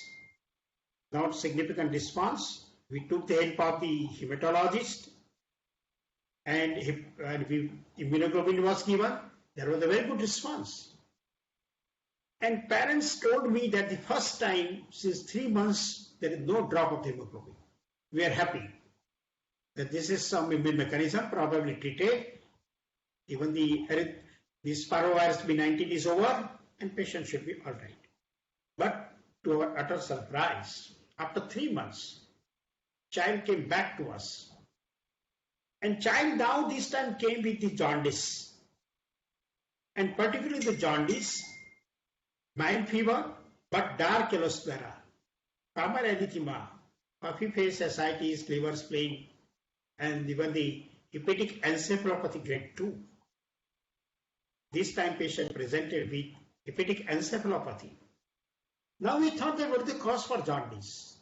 Not significant response. We took the help of the hematologist and immunoglobulin was given. There was a very good response. And parents told me that the first time since 3 months, there is no drop of the hemoglobin. We are happy that this is some immune mechanism probably treated. Even this parvovirus B19 is over and patient should be all right. But to our utter surprise, after 3 months, child came back to us. And child now this time came with the jaundice. And particularly the jaundice, mild fever, but dark yellow sclera, common erythema, puffy face, ascites, liver spleen, and even the hepatic encephalopathy grade 2. This time patient presented with hepatic encephalopathy. Now we thought that what is the cause for jaundice?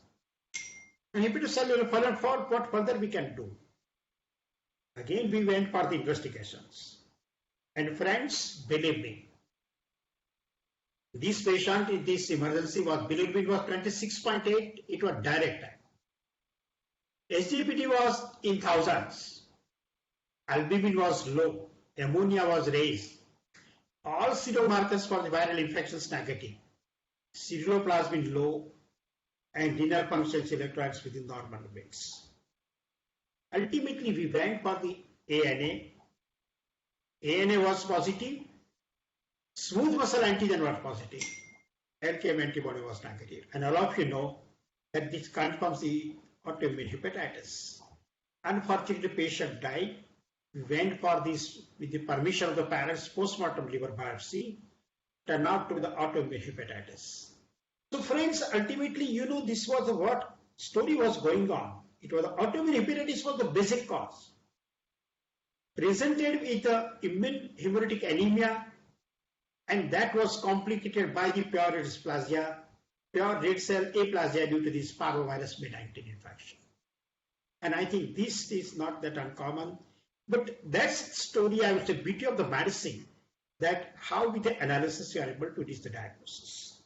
And hepatocellular failure, what further we can do? Again we went for the investigations. And friends, believe me, this patient in this emergency was bilirubin was 26.8, it was direct time. SGPT was in thousands. Albumin was low, ammonia was raised. All seromarkers for the viral infections negative. Ceruloplasmin low and renal function electrolytes within normal limits. Ultimately, we went for the ANA. ANA was positive. Smooth muscle antigen was positive. LKM antibody was negative. And all of you know that this confirms the autoimmune hepatitis. Unfortunately, the patient died. We went for this with the permission of the parents, postmortem liver biopsy, turned out to be the autoimmune hepatitis. So friends, ultimately, you know, this was what story was going on. It was the autoimmune hepatitis was the basic cause. Presented with the immune hemolytic anemia, and that was complicated by the pure red aplasia, pure red cell aplasia due to this parvovirus B19 infection. And I think this is not that uncommon. But that's the story, I would say, beauty of the medicine, that how with the analysis you are able to reach the diagnosis.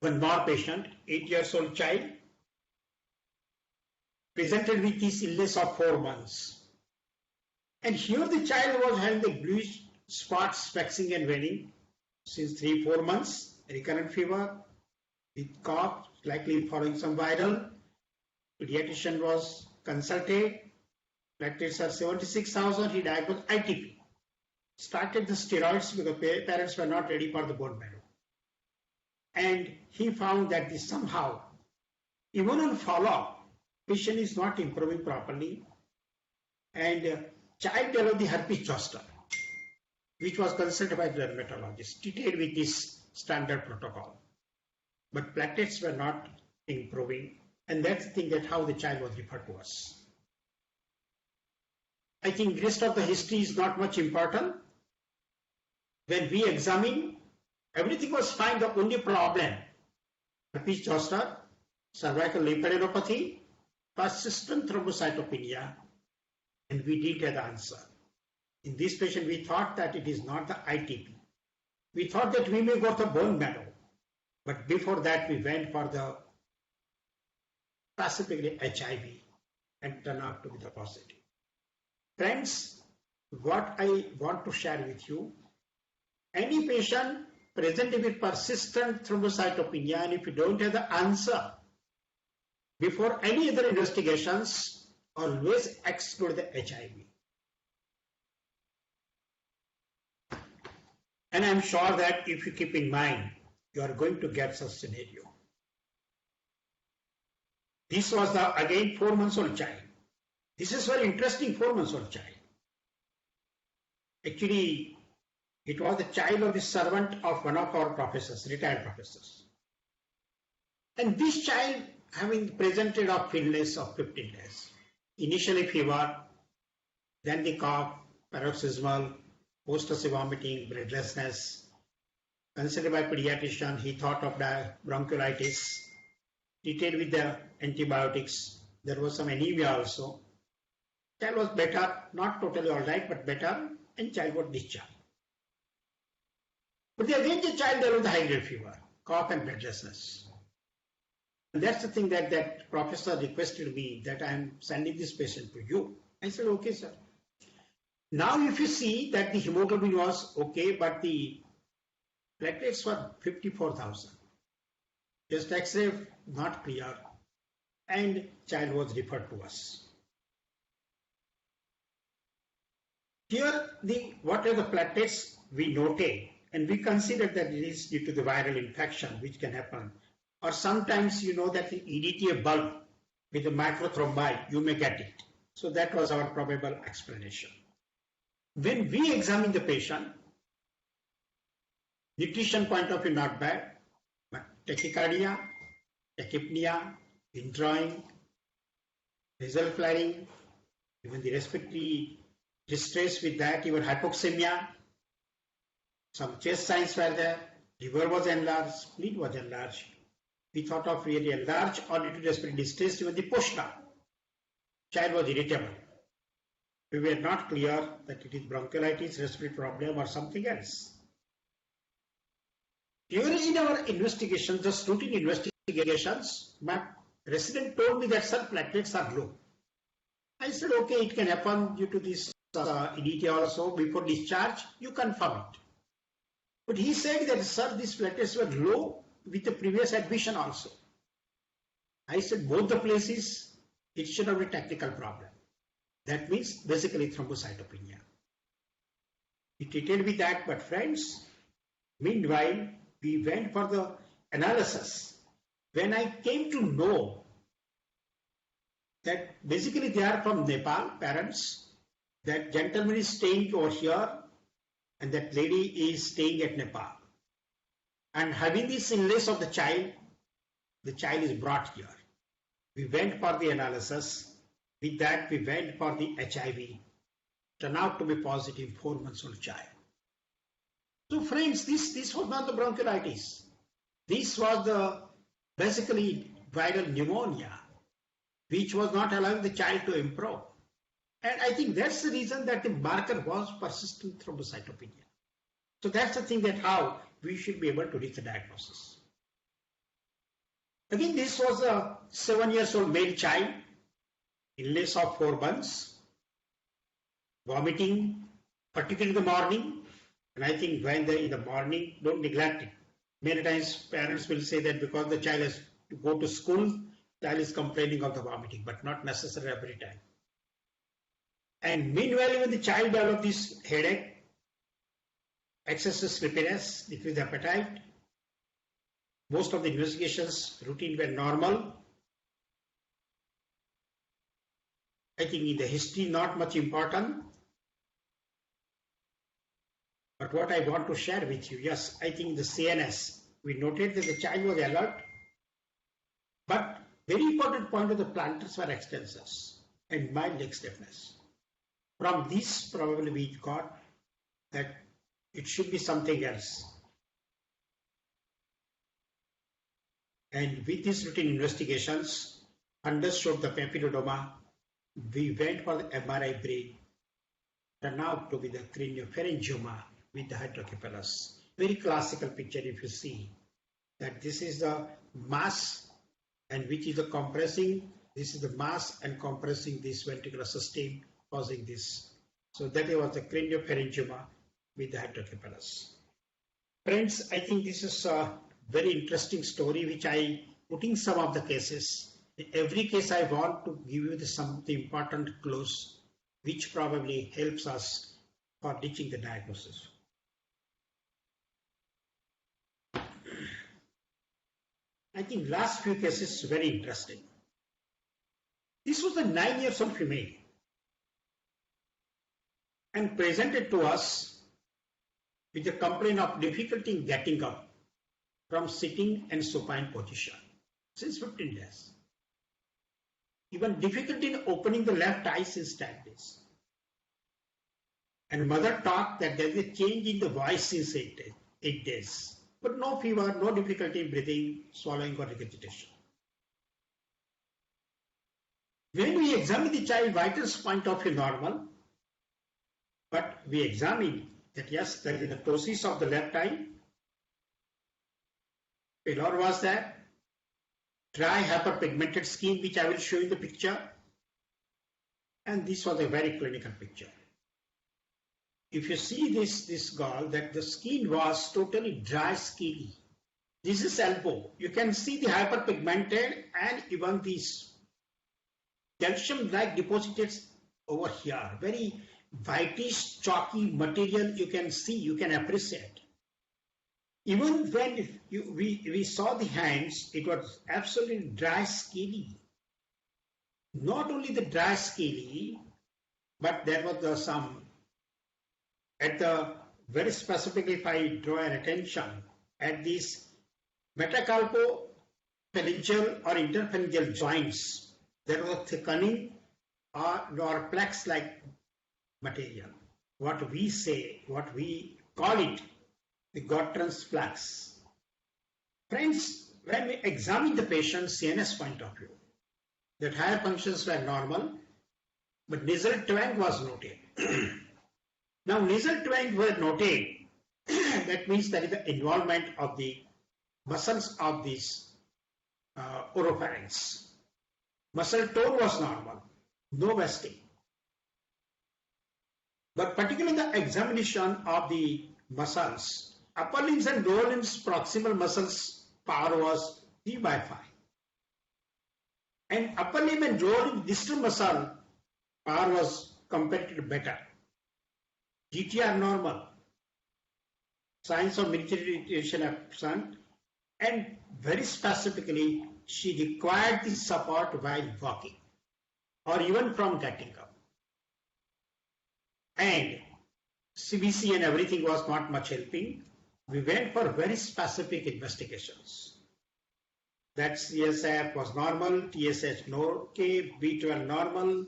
One more patient, 8 years old child, presented with this illness of 4 months. And here the child was having the bluish spots waxing and waning since 3-4 months, recurrent fever with cough, likely following some viral. Pediatrician was consulted. Platelets are 76,000. He diagnosed ITP. Started the steroids because parents were not ready for the bone marrow. And he found that this somehow, even on follow-up, patient is not improving properly. And child developed the herpes zoster, which was consulted by the dermatologist, treated with this standard protocol. But platelets were not improving. And that's the thing, that how the child was referred to us. I think rest of the history is not much important. When we examine, everything was fine. The only problem, herpes zoster, cervical lymphadenopathy, persistent thrombocytopenia, and we didn't have the answer. In this patient, we thought that it is not the ITP. We thought that we may go to bone marrow, but before that we went for the specifically HIV and turned out to be the positive. Friends, what I want to share with you, any patient presenting with persistent thrombocytopenia, and if you don't have the answer before any other investigations, always exclude the HIV. And I'm sure that if you keep in mind, you are going to get such scenario. This was again 4 months old child. This is very interesting 4 months old child. Actually, it was the child of the servant of one of our professors, retired professors. And this child having presented of illness of 15 days. Initially fever, then the cough, paroxysmal, post-acid vomiting, breathlessness. Considered by pediatrician, he thought of bronchiolitis, treated with the antibiotics. There was some anemia also. Child was better, not totally all right, but better, and child was discharged. But again the child there was the high-grade fever, cough and breathlessness. And that's the thing that professor requested me that I am sending this patient to you. I said, okay, sir. Now if you see that the hemoglobin was okay, but the platelets were 54,000. Just X-ray not clear, and child was referred to us. Here, what are the platelets we noted, and we consider that it is due to the viral infection which can happen. Or sometimes you know that the EDTA bulb with the microthrombi, you may get it. So that was our probable explanation. When we examine the patient, nutrition point of view not bad, but tachycardia, tachypnea, withdrawing, nasal flaring, even the respiratory distress with that, even hypoxemia, some chest signs were there, liver was enlarged, spleen was enlarged. We thought of really enlarged or due to respiratory distress, even the posture. Child was irritable. We were not clear that it is bronchiolitis, respiratory problem or something else. During in our investigations, just routine investigations, my resident told me that some platelets are low. I said, okay, it can happen due to this EDTA also. Before discharge, you confirm it. But he said that, sir, these platelets were low with the previous admission also. I said, both the places, it should have a technical problem. That means basically thrombocytopenia. We treated with that, but friends, meanwhile, we went for the analysis. When I came to know that basically they are from Nepal, parents, that gentleman is staying over here and that lady is staying at Nepal. And having this illness of the child is brought here. We went for the analysis. With that, we went for the HIV. Turned out to be positive 4 months old child. So friends, this was not the bronchiolitis. This was the basically viral pneumonia, which was not allowing the child to improve. And I think that's the reason that the marker was persistent thrombocytopenia. So that's the thing that how we should be able to reach the diagnosis. Again, this was a 7-year-old male child, illness of 4 months, vomiting, particularly in the morning. And I think when in the morning, don't neglect it. Many times parents will say that because the child has to go to school, child is complaining of the vomiting, but not necessarily every time. And meanwhile, when the child develops this headache, excessive sleepiness, decreased appetite, most of the investigations routine were normal. I think in the history, not much important. But what I want to share with you, yes, I think the CNS, we noted that the child was alert. But very important point of the planters were extensors and mild leg stiffness. From this, probably we got that it should be something else. And with these routine investigations, understood the papilledoma, we went for the MRI brain, turned out to be the craniopharyngioma with the hydrocephalus. Very classical picture if you see that this is the mass and which is the compressing, this is the mass and compressing this ventricular system causing this. So that was the craniopharyngioma with the hydrocephalus. Friends, I think this is a very interesting story which I putting some of the cases. In every case I want to give you some important clues which probably helps us for reaching the diagnosis. I think last few cases very interesting. This was a 9-year-old female and presented to us with a complaint of difficulty in getting up from sitting and supine position since 15 days. Even difficulty in opening the left eye since 10 days. And mother talked that there is a change in the voice since 8 days. But no fever, no difficulty in breathing, swallowing or regurgitation. When we examine the child, vitals point of view normal, but we examine that yes, there is a ptosis of the left eye, pallor was there, dry hyperpigmented skin which I will show you in the picture, and this was a very clinical picture. If you see this girl, that the skin was totally dry skinny. This is elbow. You can see the hyperpigmented and even these calcium-like deposits over here. Very whitish, chalky material you can see, you can appreciate. Even when we saw the hands, it was absolutely dry skinny. Not only the dry skinny, but there was some at the very specific, if I draw an attention at these metacarpopharyngeal or interpharyngeal joints, there was thickening or plaques-like material. What we call it, the Gottron's plaques. Friends, when we examine the patient's CNS point of view, that higher functions were normal, but nasal twang was noted. Now, nasal twang were noted. That means there is the involvement of the muscles of this oropharynx. Muscle tone was normal, no wasting. But particularly the examination of the muscles, upper limbs and lower limbs proximal muscles power was 3/5. And upper limb and lower limb distal muscle power was comparatively better. GTR normal, signs of military irritation absent, and very specifically, she required the support while walking or even from getting up. And CBC and everything was not much helping. We went for very specific investigations. That CSF was normal, TSH okay, B12 normal,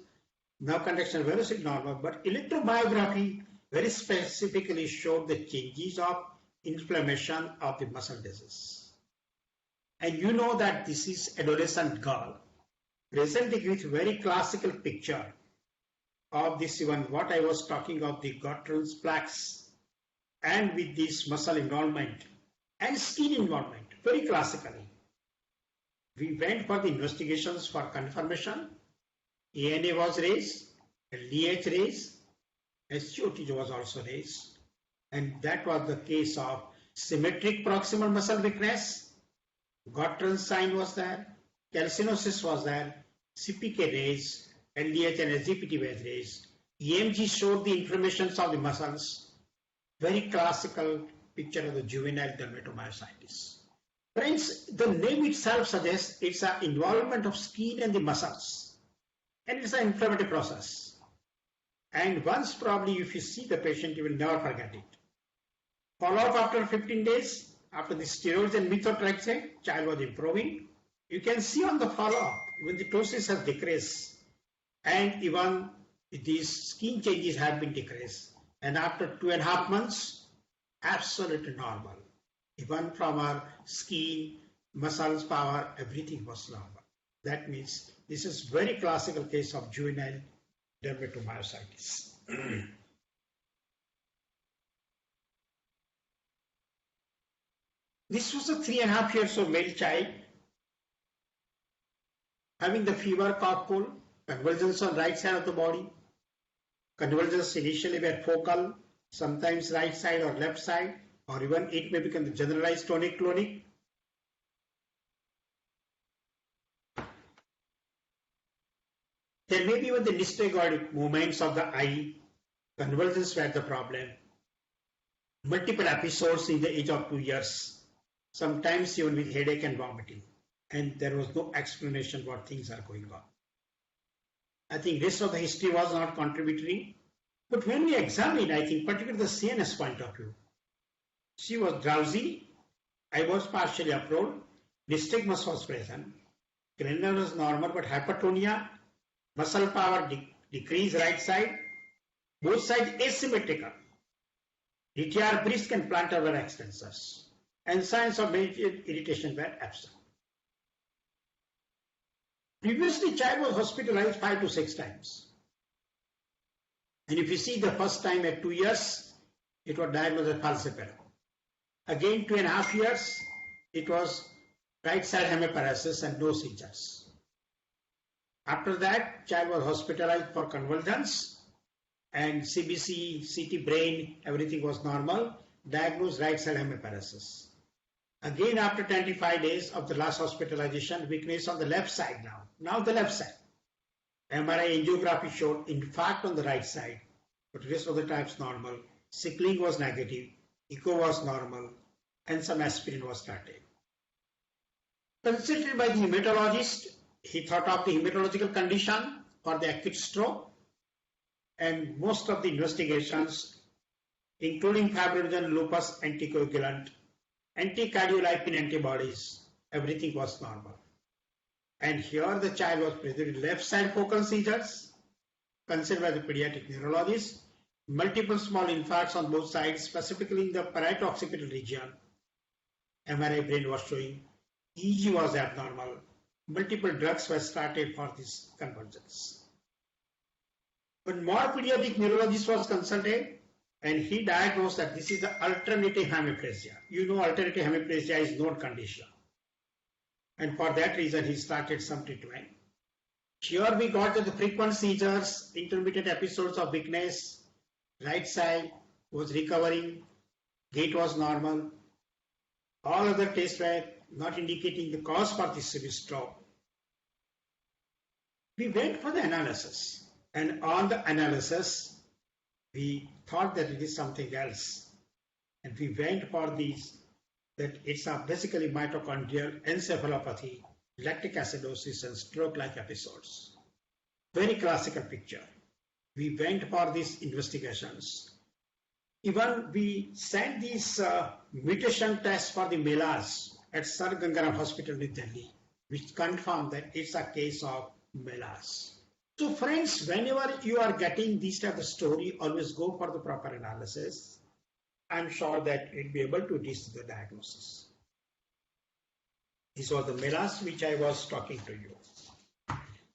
nerve conduction velocity normal, but electromyography very specifically showed the changes of inflammation of the muscle disease. And you know that this is adolescent girl presenting with very classical picture of this even what I was talking of the Gottron's plaques and with this muscle involvement and skin involvement very classically. We went for the investigations for confirmation. ANA was raised, LDH raised, SGOT was also raised, and that was the case of symmetric proximal muscle weakness. Gottron's sign was there, calcinosis was there, CPK raised, LDH and SGPT was raised. EMG showed the inflammations of the muscles. Very classical picture of the juvenile dermatomyositis. Friends, the name itself suggests it's an involvement of skin and the muscles, and it's an inflammatory process. And once probably if you see the patient, you will never forget it. Follow-up after 15 days, after the steroids and methotrexate, child was improving. You can see on the follow-up, even the ptosis has decreased, and even these skin changes have been decreased. And after 2.5 months, absolutely normal. Even from our skin, muscles, power, everything was normal. That means this is very classical case of juvenile dermatomyositis. This was a 3.5 years old male child having the fever, cough, cold, convulsions on right side of the body. Convulsions initially were focal, sometimes right side or left side, or even it may become the generalized tonic-clonic. There may be even the nystagmoid movements of the eye. Convulsions were the problem. Multiple episodes in the age of 2 years, sometimes even with headache and vomiting. And there was no explanation what things are going on. I think rest of the history was not contributory. But when we examined, I think particularly the CNS point of view, she was drowsy, eye was partially uprolled, nystagmus was present, cranial was normal but hypertonia, muscle power decrease right side, both sides asymmetrical, DTR brisk and plantar were extensors, and signs of major irritation were absent. Previously, child was hospitalized 5 to 6 times. And if you see the first time at 2 years, it was diagnosed as falciparum. Again, 2.5 years, it was right side hemiparesis and no seizures. After that, child was hospitalized for convulsions and CBC, CT brain, everything was normal, diagnosed right side hemiparesis. Again, after 25 days of the last hospitalization, weakness on the left side now. Now the left side. MRI angiography showed infarct on the right side, but rest of the types normal. Sickling was negative, echo was normal, and some aspirin was started. Consulted by the hematologist, he thought of the hematological condition for the acute stroke, and most of the investigations, including fibrinogen, lupus, anticoagulant, anticardiolipin antibodies, everything was normal. And here the child was present with left side focal seizures, considered by the pediatric neurologist, multiple small infarcts on both sides, specifically in the parieto-occipital region. MRI brain was showing, EEG was abnormal, multiple drugs were started for these convergence. When more pediatric neurologist was consulted, and he diagnosed that this is the alternative hemiplegia. You know, alternative hemiplegia is known condition. And for that reason, he started some treatment. Here we got the frequent seizures, intermittent episodes of weakness, right side was recovering, gait was normal. All other tests were not indicating the cause for this severe stroke. We went for the analysis, and on the analysis, we thought that it is something else. And we went for these, that it's basically mitochondrial encephalopathy, lactic acidosis, and stroke-like episodes. Very classical picture. We went for these investigations. Even we sent these mutation tests for the MELAS at Sir Gangaram Hospital in Delhi, which confirmed that it's a case of MELAS. So friends, whenever you are getting this type of story, always go for the proper analysis. I'm sure that you'll be able to reach the diagnosis. This was the MELAS which I was talking to you.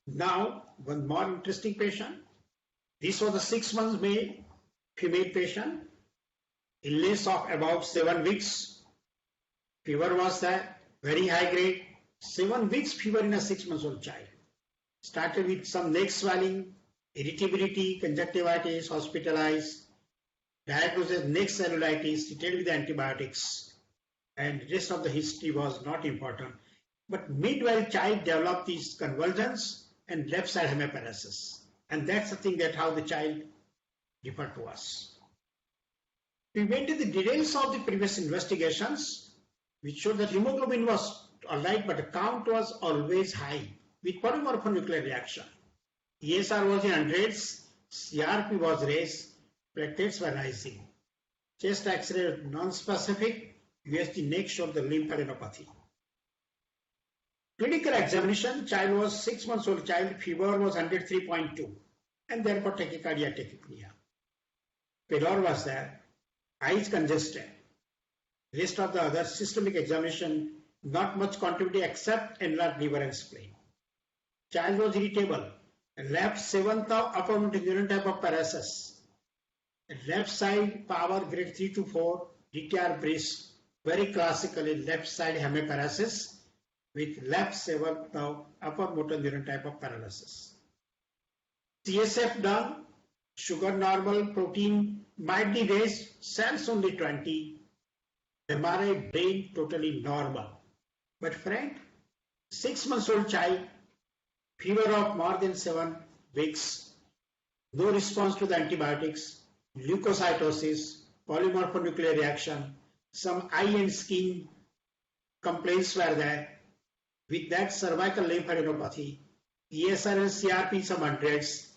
Now, one more interesting patient. This was a 6 months male female patient. Illness of about 7 weeks. Fever was there, very high grade. 7 weeks fever in a 6 months old child. Started with some neck swelling, irritability, conjunctivitis, hospitalized. Diagnosed as neck cellulitis, treated with antibiotics, and the rest of the history was not important. But meanwhile, child developed these convulsions and left side hemiparesis, and that's the thing that how the child referred to us. We went to the details of the previous investigations, which showed that hemoglobin was alright, but the count was always high with polymorphonuclear reaction. ESR was in hundreds, CRP was raised, platelets were rising. Chest X-ray non-specific, USG neck showed the lymphadenopathy. Clinical examination, child was 6 months old child, fever was 103.2, and therefore tachycardia, tachypnea. Pallor was there, eyes congested. Rest of the other systemic examination, not much contributing except enlarged liver and spleen. Child was irritable. Left seventh of upper motor neuron type of paralysis. Left side power grade 3 to 4, DTR brisk, very classically left side hemiparesis with left seventh of upper motor neuron type of paralysis. CSF done, sugar normal, protein mildly raised, cells only 20, MRI brain totally normal. But friend, 6 months old child, fever of more than 7 weeks, no response to the antibiotics, leukocytosis, polymorphonuclear reaction, some eye and skin complaints were there. With that, cervical lymphadenopathy, ESR and CRP some hundreds,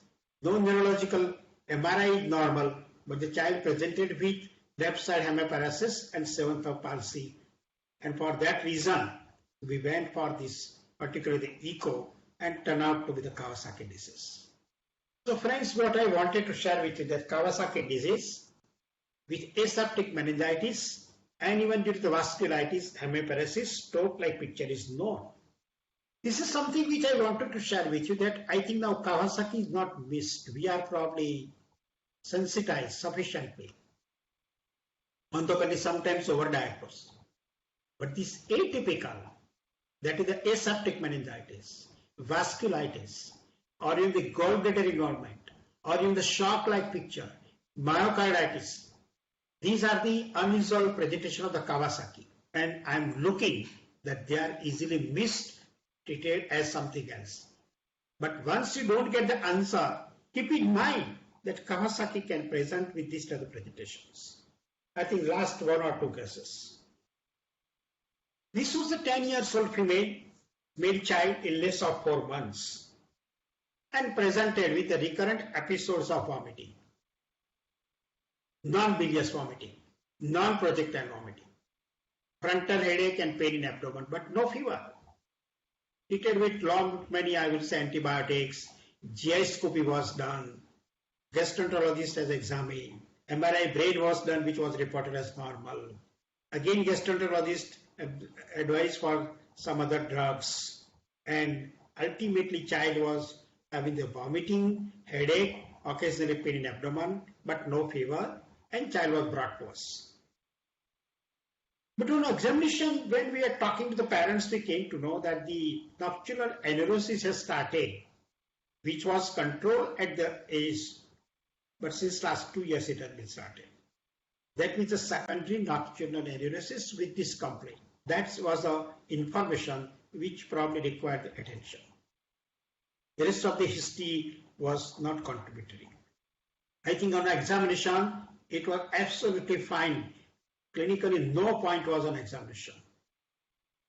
no neurological, MRI is normal, but the child presented with left side hemiparesis and seventh of palsy. And for that reason, we went for this, particularly the echo, and turned out to be the Kawasaki disease. So friends, what I wanted to share with you that Kawasaki disease with aseptic meningitis and even due to the vasculitis, hemiparesis, stroke-like picture is known. This is something which I wanted to share with you that I think now Kawasaki is not missed. We are probably sensitized sufficiently. Although sometimes overdiagnosed. But this atypical, that is the aseptic meningitis, vasculitis, or in the gallbladder involvement, or in the shock-like picture, myocarditis, these are the unresolved presentation of the Kawasaki. And I'm looking that they are easily missed, treated as something else. But once you don't get the answer, keep in mind that Kawasaki can present with these type of presentations. I think last 1 or 2 cases. This was a 10 years old female, male child illness of 4 months and presented with the recurrent episodes of vomiting, non-bilious vomiting, non-projectile vomiting, frontal headache and pain in abdomen, but no fever. Treated with many, I will say, antibiotics, GI scopy was done, gastroenterologist has examined, MRI brain was done, which was reported as normal. Again, gastroenterologist advised for some other drugs, and ultimately child was having the vomiting, headache, occasionally pain in abdomen, but no fever, and child was brought to us. But on examination, when we are talking to the parents, we came to know that the nocturnal aneurosis has started, which was controlled at the age, but since last 2 years it has been started. That means a secondary nocturnal aneurosis with this complaint. That was the information which probably required attention. The rest of the history was not contributory. I think on examination, it was absolutely fine. Clinically, no point was on examination.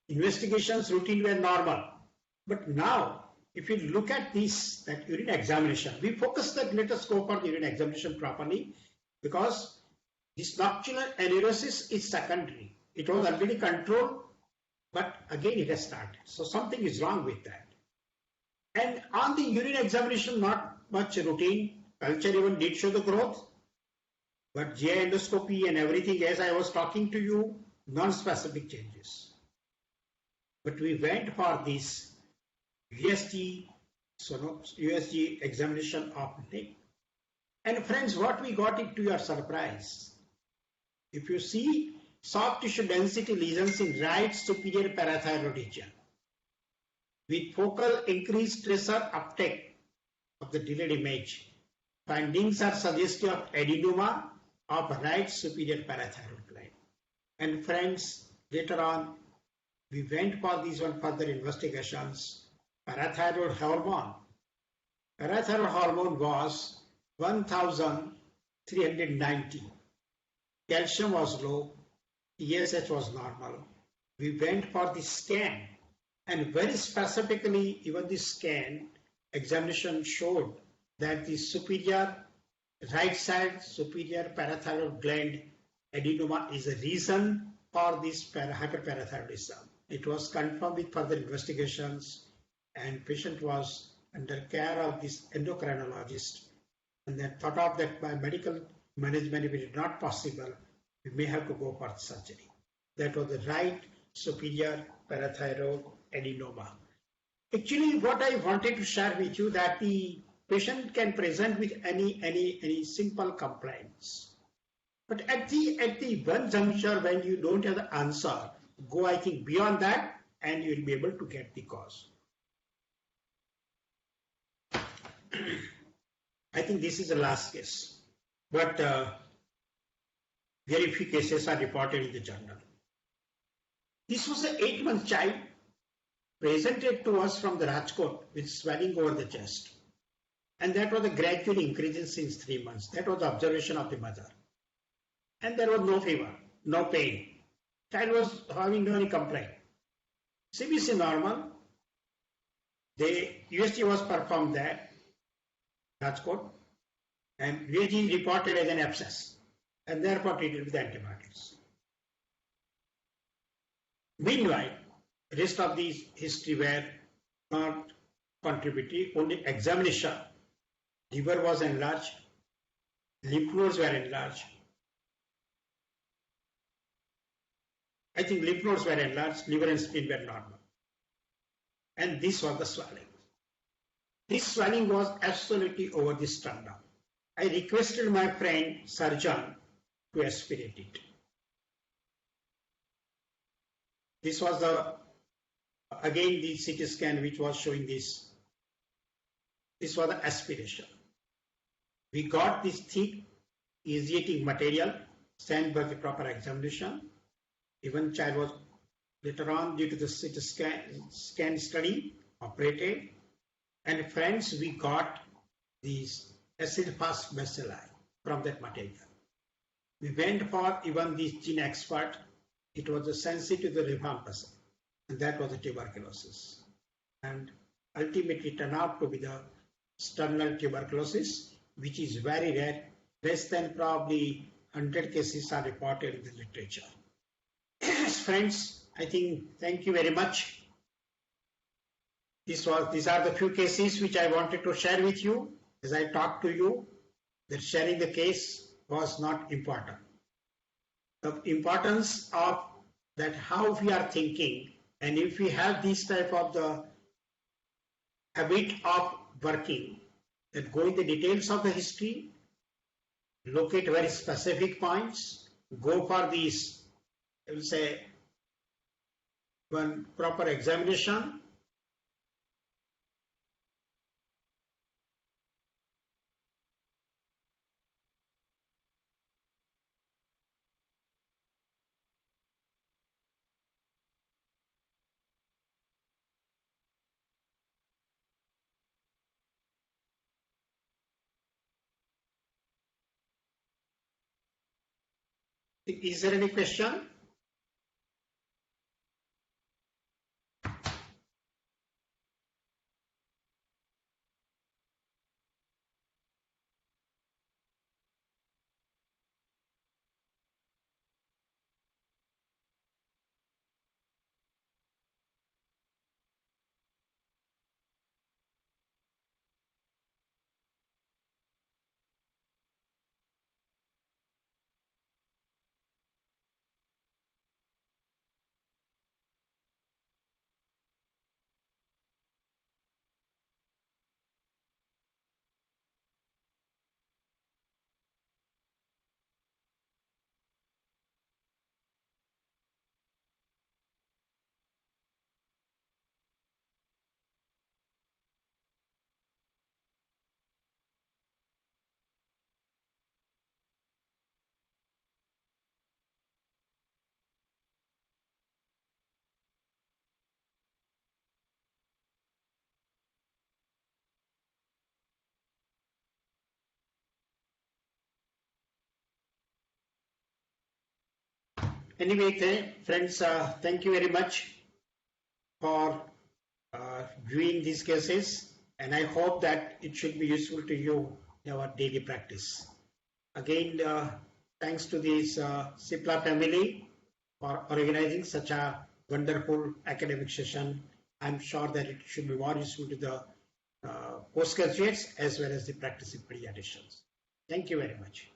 Investigations routine were normal. But now, if you look at this, that urine examination, we focus the glutatoscope on the urine examination properly because this nocturnal aneurosis is secondary. It was already controlled, but again it has started. So something is wrong with that. And on the urine examination, not much routine. Culture even did show the growth. But GI endoscopy and everything, as I was talking to you, non-specific changes. But we went for this USG examination of neck. And friends, what we got it to your surprise. If you see soft tissue density lesions in right superior parathyroid region, with focal increased tracer uptake of the delayed image, findings are suggestive of adenoma of right superior parathyroid gland. And friends, later on, we went for these one further investigations. Parathyroid hormone. Parathyroid hormone was 1390. Calcium was low. TSH was normal. We went for the scan, and very specifically, even the scan examination showed that the superior right side superior parathyroid gland adenoma is a reason for this hyperparathyroidism. It was confirmed with further investigations, and patient was under care of this endocrinologist, and then thought of that by medical management, if it is not possible, we may have to go for surgery. That was the right superior parathyroid adenoma. Actually, what I wanted to share with you that the patient can present with any simple complaints. But at the one juncture when you don't have the answer, go I think beyond that and you will be able to get the cause. I think this is the last case, but very few cases are reported in the journal. This was an 8-month child presented to us from the Rajkot with swelling over the chest. And that was a gradually increasing since 3 months. That was the observation of the mother. And there was no fever, no pain. Child was having no any complaint. CBC normal. The USG was performed there, Rajkot, and VG reported as an abscess, and therefore treated with antibiotics. Meanwhile, rest of these history were not contributory, only examination. Liver was enlarged, lymph nodes were enlarged. I think lymph nodes were enlarged, liver and spleen were normal. And this was the swelling. This swelling was absolutely over the sternum. I requested my friend surgeon to aspirate it. This was again the CT scan which was showing this. This was the aspiration. We got this thick easy-eating material sent by the proper examination. Even child was later on due to the CT scan study operated. And friends, we got these acid-fast bacilli from that material. We went for even this gene expert. It was sensitive to the rifampicin, and that was the tuberculosis. And ultimately turned out to be the sternal tuberculosis, which is very rare. Less than probably 100 cases are reported in the literature. Friends, I think thank you very much. These are the few cases which I wanted to share with you. As I talked to you, that sharing the case was not important. The importance of that how we are thinking, and if we have this type of the habit of working, that go in the details of the history, look at very specific points, go for these, I will say, one proper examination. Is there any question? Anyway, friends, thank you very much for viewing these cases, and I hope that it should be useful to you in our daily practice. Again, thanks to this CIPLA family for organizing such a wonderful academic session. I'm sure that it should be more useful to the postgraduates as well as the practicing pediatricians. Thank you very much.